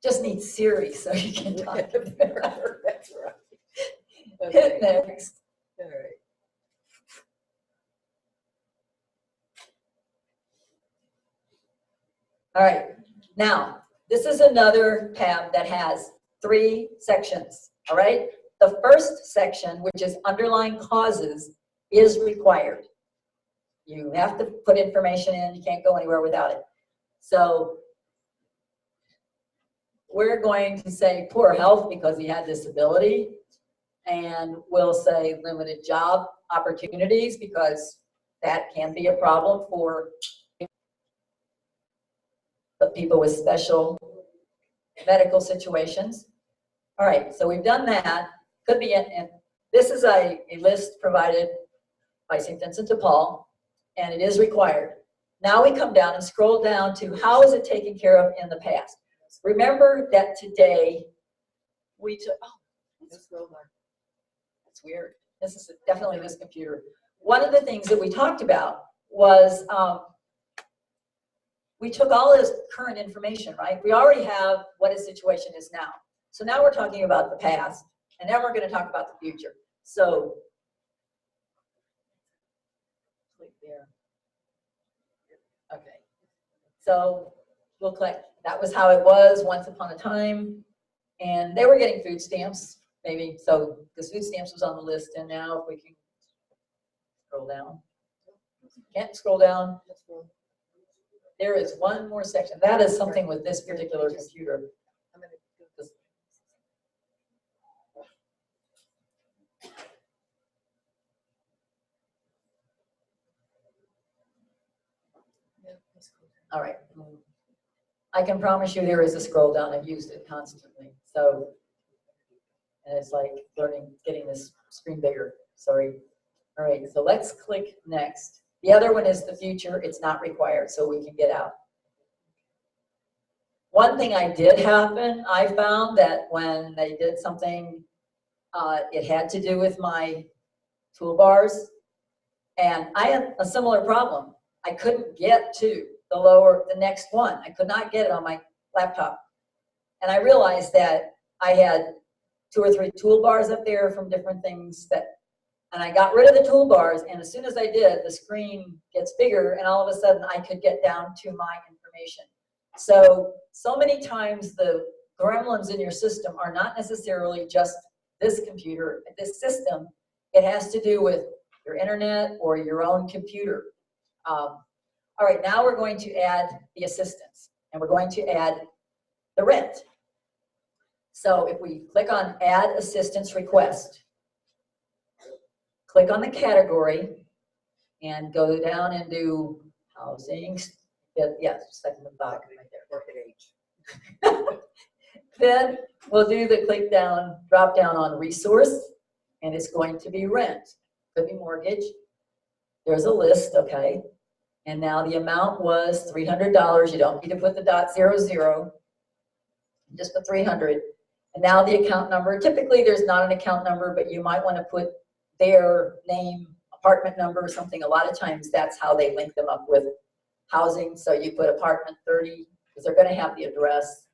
Just need Siri so you can talk to her. That's right. Hit next. All right. All right. Now, this is another tab that has 3 sections. All right. The first section, which is underlying causes, is required. You have to put information in. You can't go anywhere without it. So we're going to say poor health because he had disability, and we'll say limited job opportunities because that can be a problem for the people with special medical situations. All right, so we've done that. Could be, and this is a list provided by St. Vincent de Paul, and it is required. Now we come down and scroll down to how is it taken care of in the past. Remember that today we took, oh, Let's go back. that's weird. This is definitely this computer. One of the things that we talked about was we took all this current information, right? We already have what his situation is now. So now we're talking about the past, and then we're going to talk about the future. So, click there. Okay. So we'll click. That was how it was once upon a time, and they were getting food stamps, maybe. So the food stamps was on the list, and now if we can scroll down. Can't scroll down. There is one more section. That is something with this particular computer. All right. I can promise you there is a scroll down. I've used it constantly. So, and it's like learning, getting this screen bigger. Sorry. All right. So let's click next. The other one is the future. It's not required, so we can get out. One thing I did happen, I found that when they did something, it had to do with my toolbars, and I had a similar problem. I couldn't get to the next one. I could not get it on my laptop. And I realized that I had 2 or 3 toolbars up there from different things and I got rid of the toolbars, and as soon as I did, the screen gets bigger, and all of a sudden I could get down to my information. So many times the gremlins in your system are not necessarily just this computer, this system. It has to do with your internet or your own computer. All right, now we're going to add the assistance, and we're going to add the rent. So if we click on Add Assistance Request, click on the category, and go down and do housing. Yes, second and bottom right there. Then we'll do the drop down on resource, and it's going to be rent. Could be mortgage. There's a list, okay. And now the amount was $300. You don't need to put the .00. Just put 300. And now the account number. Typically there's not an account number, but you might want to put their name, apartment number, or something. A lot of times that's how they link them up with housing. So you put apartment 30 because they're going to have the address.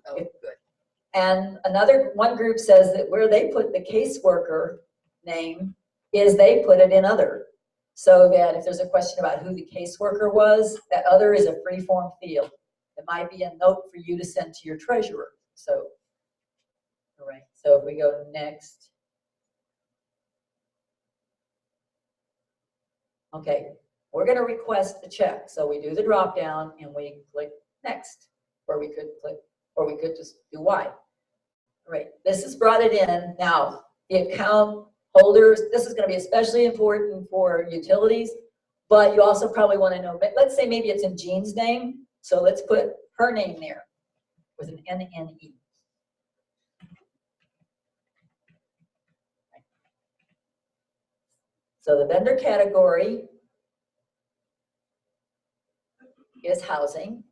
Oh, good. And one group says that where they put the caseworker name is they put it in other. So that if there's a question about who the caseworker was, that other is a free-form field. It might be a note for you to send to your treasurer. So, all right. So if we go next. Okay, we're going to request a check. So we do the drop down and we click next, or we could just do Y. All right, this has brought it in. Now, the account holders, this is going to be especially important for utilities, but you also probably want to know, let's say maybe it's in Jean's name. So let's put her name there with an NNE. So the vendor category is housing.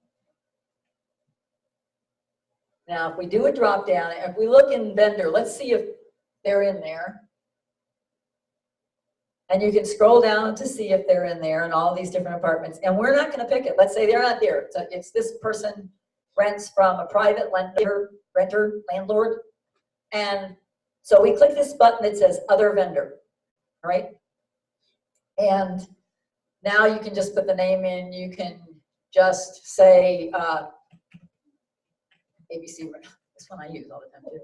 Now, if we do a drop down, if we look in vendor, let's see if they're in there. And you can scroll down to see if they're in there and all these different apartments. And we're not going to pick it. Let's say they're not there. So it's this person rents from a private renter, landlord. And so we click this button that says other vendor, all right? And now you can just put the name in. You can just say ABC, this one I use all the time too.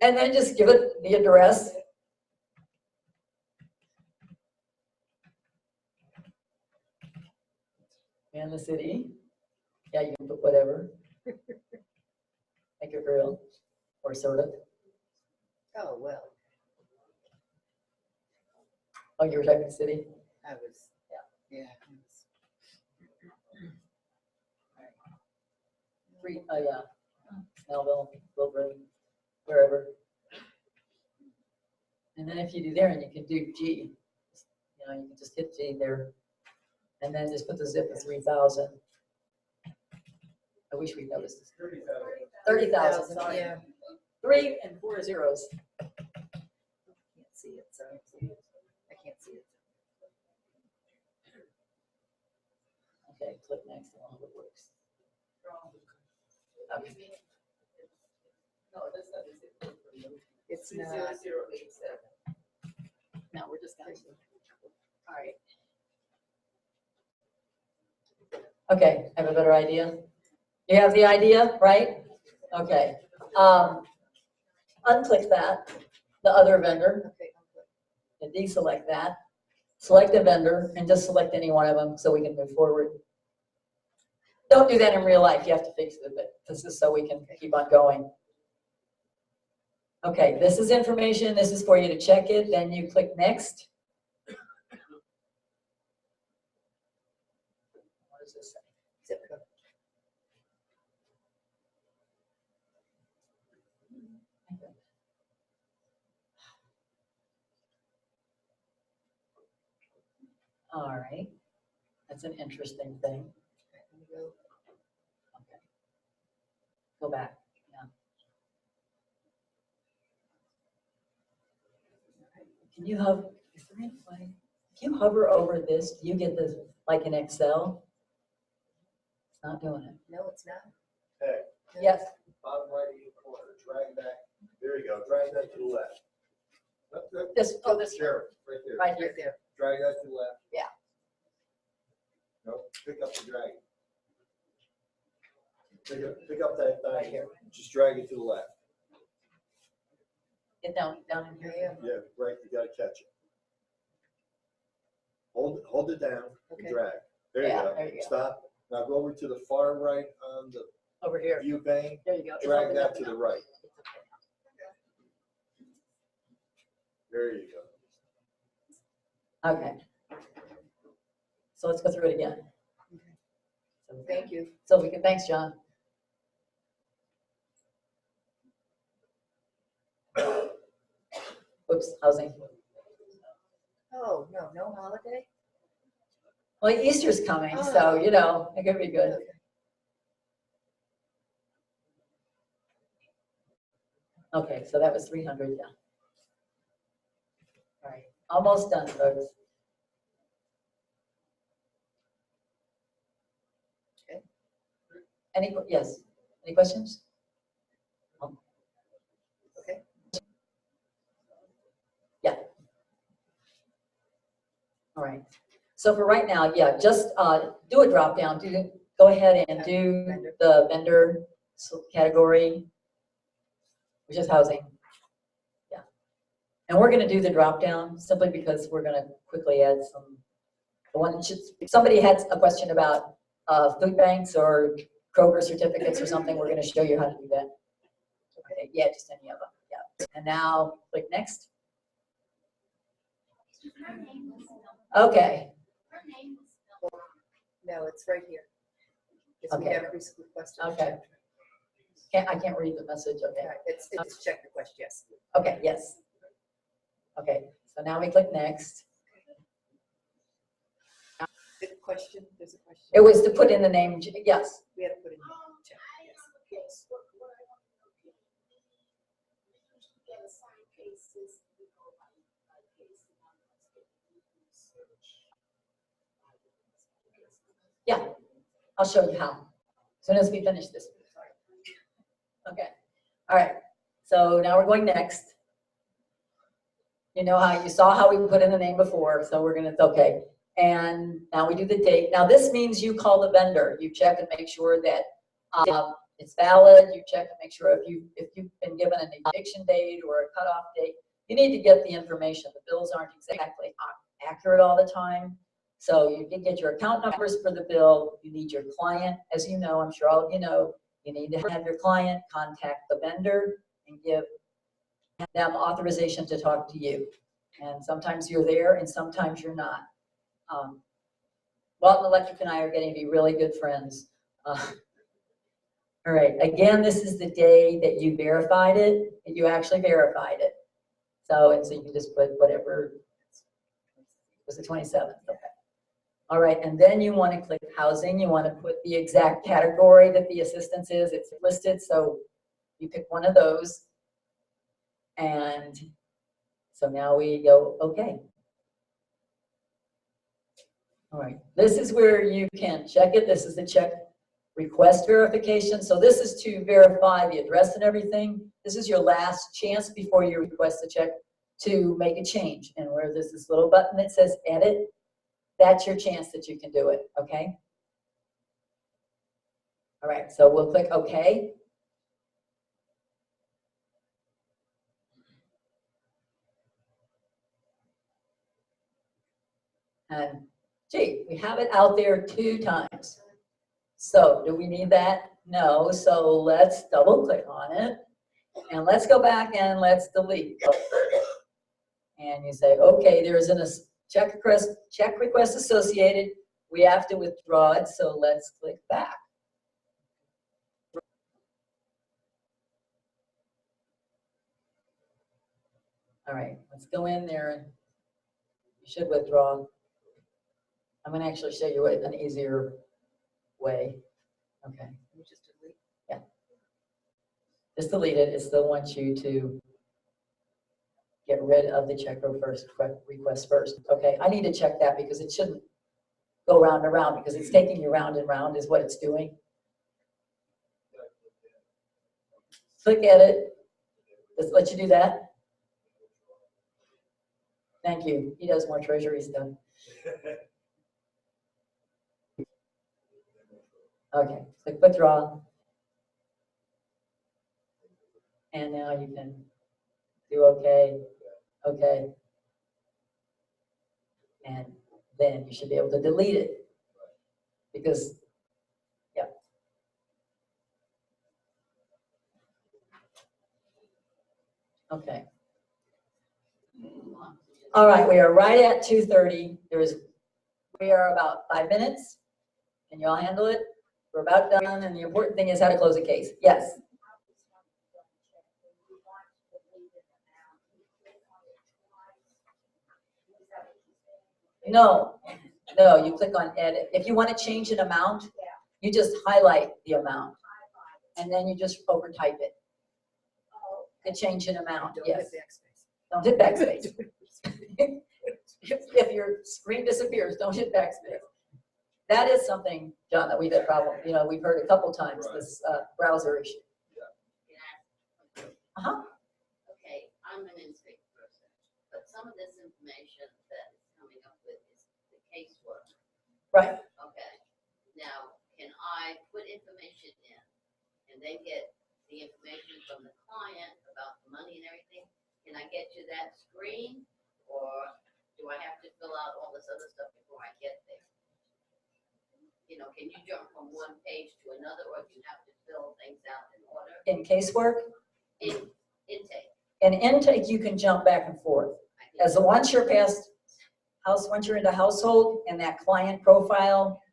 And then just give it the address. And the city. Yeah, you can put whatever. Make it real, or sort of. Oh, well, Oh, you were typing city? I was, yeah. Yeah. Snellville, Wilburn, wherever. And then if you do there, and you can do G, you know, you can just hit G there, and then just put the zip of 3,000. I wish we'd noticed this. 30,000, sorry. Yeah. 3 and 4 zeros. I can't see it, so I can't see it. Okay, click next, I hope it works. Okay. No, that's not the zip code for you. It's 30087. No, we're just gonna. All right. Okay, I have a better idea. You have the idea, right? Okay. Unclick that, the other vendor, Okay, and deselect that. Select a vendor and just select any one of them so we can move forward. Don't do that in real life. You have to fix it, but this is so we can keep on going. Okay, this is information. This is for you to check it. Then you click next. What does this say? zip code. All right, that's an interesting thing. Let me go. Okay. Go back, yeah. Can you hover, is there any way, if you hover over this, do you get this like in Excel? It's not doing it. No, it's not. Hey, Yes, bottom right of your corner, drag back, there you go, drag that to the left. this, oh, this, Sheriff, right there. right Right here. there. Drag that to the left. Yeah. No, pick up the drag. Pick up that Right thing, here. just drag it to the left. Get down in Here here. I am. Yeah, right, you gotta catch it. Hold it down, Okay. drag. There you Yeah, go. there you go. Stop. Now go over to the far right on the Over here. view pane, There you go. It's drag opened that up to now. the right. There you go. Okay. So let's go through it again. Thank you. So we can, thanks, John. Oops, housing. Oh, no, no holiday? Well, Easter's coming, so, you know, it could be good. Okay, so that was 300, yeah. All right, almost done, folks. Okay. Yes, any questions? Okay. Yeah. All right. So for right now, yeah, just do a drop down. Go ahead and do the vendor category, which is housing. Yeah. And we're going to do the drop down simply because we're going to quickly add some. If somebody had a question about food banks or Kroger certificates or something, we're going to show you how to do that. Okay. Yeah, just any of them. Yeah. And now click next. Okay. No, it's right here. It's Okay. every question. Okay. I can't read the message. Okay. Right, it's check the question, yes. Okay, yes. Okay, so now we click next. The question, there's a question. It was to put in the name, yes. We had to put in check, yes. Yes, what I want to know, we usually get assigned cases, we go by case numbers. Yeah, I'll show you how, as soon as we finish this. Okay, all right, so now we're going next. You know how, you saw how we put in the name before, so we're gonna, okay. And now we do the date. Now this means you call the vendor. You check and make sure that it's valid. You check and make sure if you've been given an eviction date or a cutoff date, you need to get the information. The bills aren't exactly accurate all the time. So you can get your account numbers for the bill. You need your client. As you know, I'm sure all of you know, you need to have your client contact the vendor and give them authorization to talk to you. And sometimes you're there and sometimes you're not. Walton Electric and I are getting to be really good friends. All right, again, this is the day that you verified it, that you actually verified it. So, and so you can just put whatever, was the 27th, okay. All right, and then you want to click housing. You want to put the exact category that the assistance is. It's listed, so you pick one of those. And so now we go, okay. All right, this is where you can check it. This is the check request verification. So this is to verify the address and everything. This is your last chance before you request the check to make a change. And where there's this little button that says edit, that's your chance that you can do it, okay? All right, so we'll click OK. And gee, we have it out there 2 times. So do we need that? No, so let's double click on it. And let's go back and let's delete. And you say, okay, there's a check request associated. We have to withdraw it, so let's click back. All right, let's go in there and you should withdraw. I'm going to actually show you an easier way. Okay. You just delete. Yeah. Just delete it. It still wants you to get rid of the check request first. Okay, I need to check that because it shouldn't go round and round because it's taking you round and round is what it's doing. Click edit. Does it let you do that? Thank you. He does more treasury stuff. Okay, click withdraw. And now you can do okay, okay. And then you should be able to delete it. Because, yeah. Okay. All right, we are right at 2:30. We are about 5 minutes. Can you all handle it? We're about done, and the important thing is how to close a case. Yes. No, you click on edit. If you want to change an amount, you just highlight the amount, and then you just overtype it to change an amount. Yes. Don't hit backspace. If your screen disappears, don't hit backspace. That is something, John, that we've had problem. You know, we've heard a couple times this browser issue. Okay, I'm an intake person, but some of this information that is coming up with is the casework. Right. Okay, now, can I put information in and then get the information from the client about the money and everything? Can I get to that screen, or do I have to fill out all this other stuff before I get there? You know, can you jump from one page to another, or do you have to fill things out in order? In casework, Intake. in intake, you can jump back and forth. As once you're into household and that client profile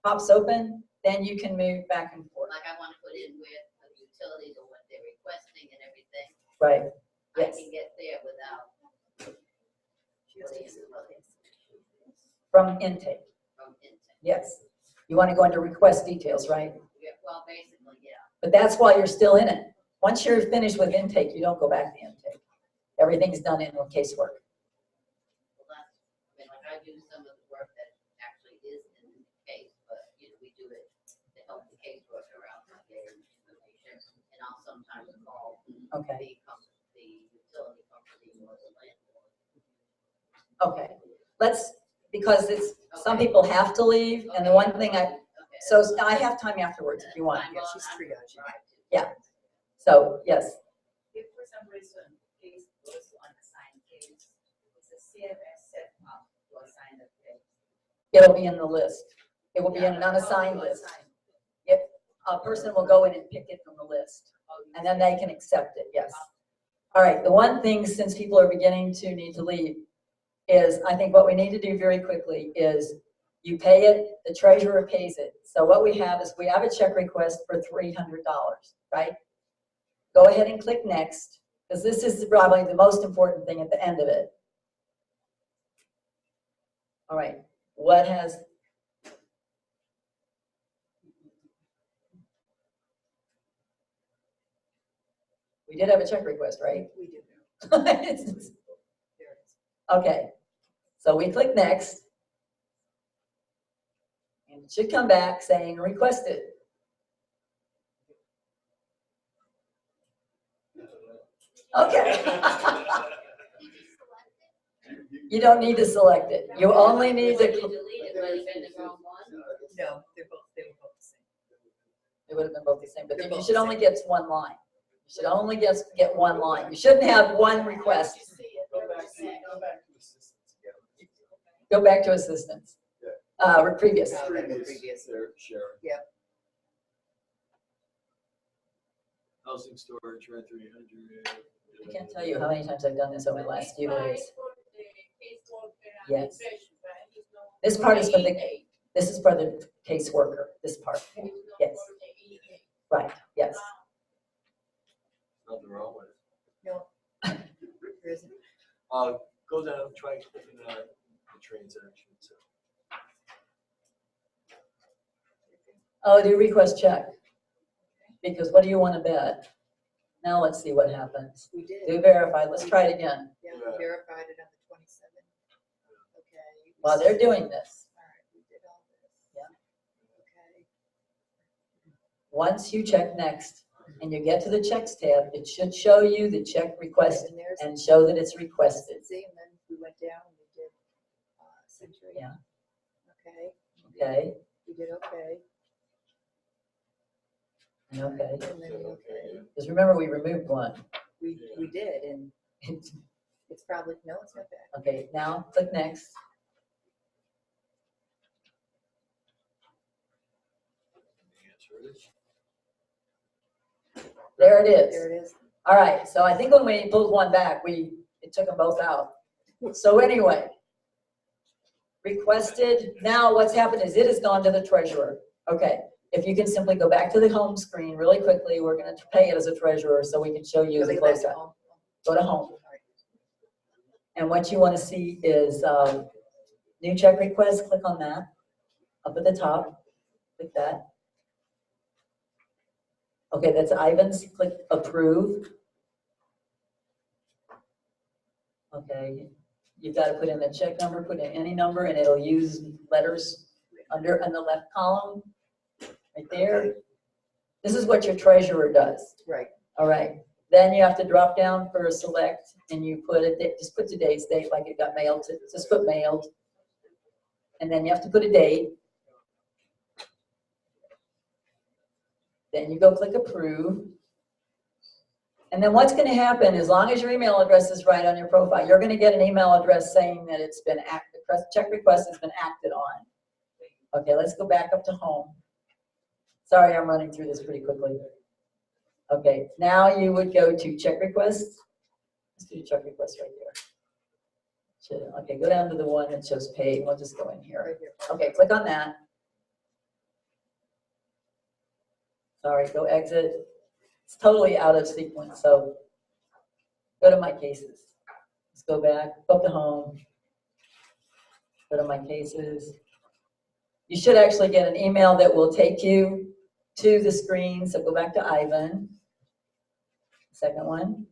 pops open, then you can move back and forth. Like I want to put in where the utilities or what they're requesting and everything. Right. Yes. I can get there without putting in the money. From intake. From intake. Yes. You want to go into request details, right? Yeah, well, basically, yeah. But that's why you're still in it. Once you're finished with intake, you don't go back to intake. Everything's done in casework. Well, that's, I mean, like I do some of the work that actually is in the case, but, you know, we do it to help the caseworker out with their information. And I'll sometimes call Okay. the utility company or the landlord. Okay. Because some people have to leave, and the one thing so I have time afterwards if you want. Yeah, she's triaging. Yeah. So, yes. If for some reason case goes to unassigned case, is the CMS set up to assign the case? It'll be in the list. It will be in an unassigned list. If a person will go in and pick it from the list, and then they can accept it, yes. All right, the one thing, since people are beginning to need to leave, is I think what we need to do very quickly is you pay it, the treasurer pays it. So what we have is we have a check request for $300, right? Go ahead and click next, because this is probably the most important thing at the end of it. All right, we did have a check request, right? We do. Okay, so we click next. It should come back saying requested. Okay. You don't need to select it. You only need When to, you delete it, might have been the wrong one. No, they were both the same. it would have been both the same, but They're then you both should the only same. get one line. You should only get one line. You shouldn't have one request. Go back to assistance again. Go back to assistance. Previous. Oh, that was previous. There, Sharon. Housing storage, rent 300. I can't tell you how many times I've done this over the last few days. Yes. This part is for this is for the caseworker, this part. Yes. Right, yes. Nothing wrong with it. No. There isn't. Go down, try clicking on the transaction. So Oh, do request check. Because what do you want to bet? Now let's see what happens. We did. Do verify, let's try it again. Yeah, we verified it on the 27th. Okay. While they're doing this, All right, we did all this. Yeah. Okay. once you check next and you get to the checks tab, it should show you the check request And there's, and show that it's requested. see, and then we went down and we did, Century. Yeah. Okay, Okay, we did okay, and okay. and then okay. Because remember, we removed one. We did, and it's probably, no, it's not that. Okay, now click next. the answer is There it is. There it is. All right, so I think when we pulled one back, it took them both out. So anyway, requested, now what's happened is it has gone to the treasurer. Okay, if you can simply go back to the home screen really quickly, we're gonna pay it as a treasurer so we can show you the Go back to closeout. home. Go to home. And what you wanna see is new check request, click on that. Up at the top, click that. Okay, that's Ivan's, click approve. Okay, you've got to put in the check number, put in any number, and it'll use letters under in the left column, right there. This is what your treasurer does. Right. All right. Then you have to drop down for a select, and you put just put today's date like it got mailed to. Just put mailed, and then you have to put a date. Then you go click approve. And then what's going to happen, as long as your email address is right on your profile, you're going to get an email address saying that it's been acted, check request has been acted on. Okay, let's go back up to home. Sorry, I'm running through this pretty quickly. Okay, now you would go to check requests. Let's do check requests right there. Okay, go down to the one that shows paid. We'll just go in here. Right here. Okay, click on that. Sorry, go exit. It's totally out of sequence, so go to my cases. Let's go back, up to home. Go to my cases. You should actually get an email that will take you to the screen, so go back to Ivan. Second one.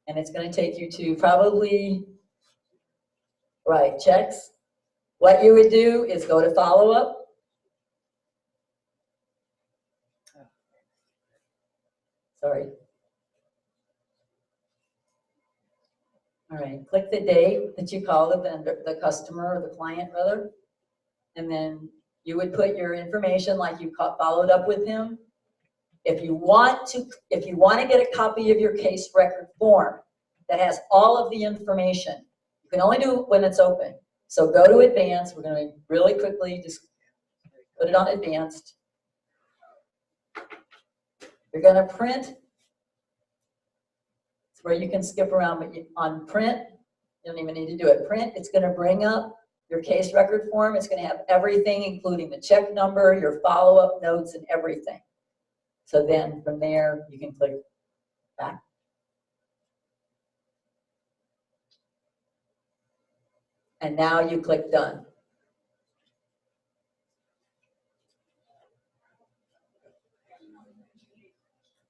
And it's going to take you to probably, right, checks. What you would do is go to follow-up. Sorry. All right, click the date that you call the vendor, the customer, or the client rather. And then you would put your information like you followed up with him. If you want to get a copy of your case record form that has all of the information, you can only do it when it's open. So go to advanced. We're going to really quickly just put it on advanced. You're going to print. It's where you can skip around, but on print, you don't even need to do it. Print, it's going to bring up your case record form. It's going to have everything, including the check number, your follow-up notes, and everything. So then from there, you can click back. And now you click done.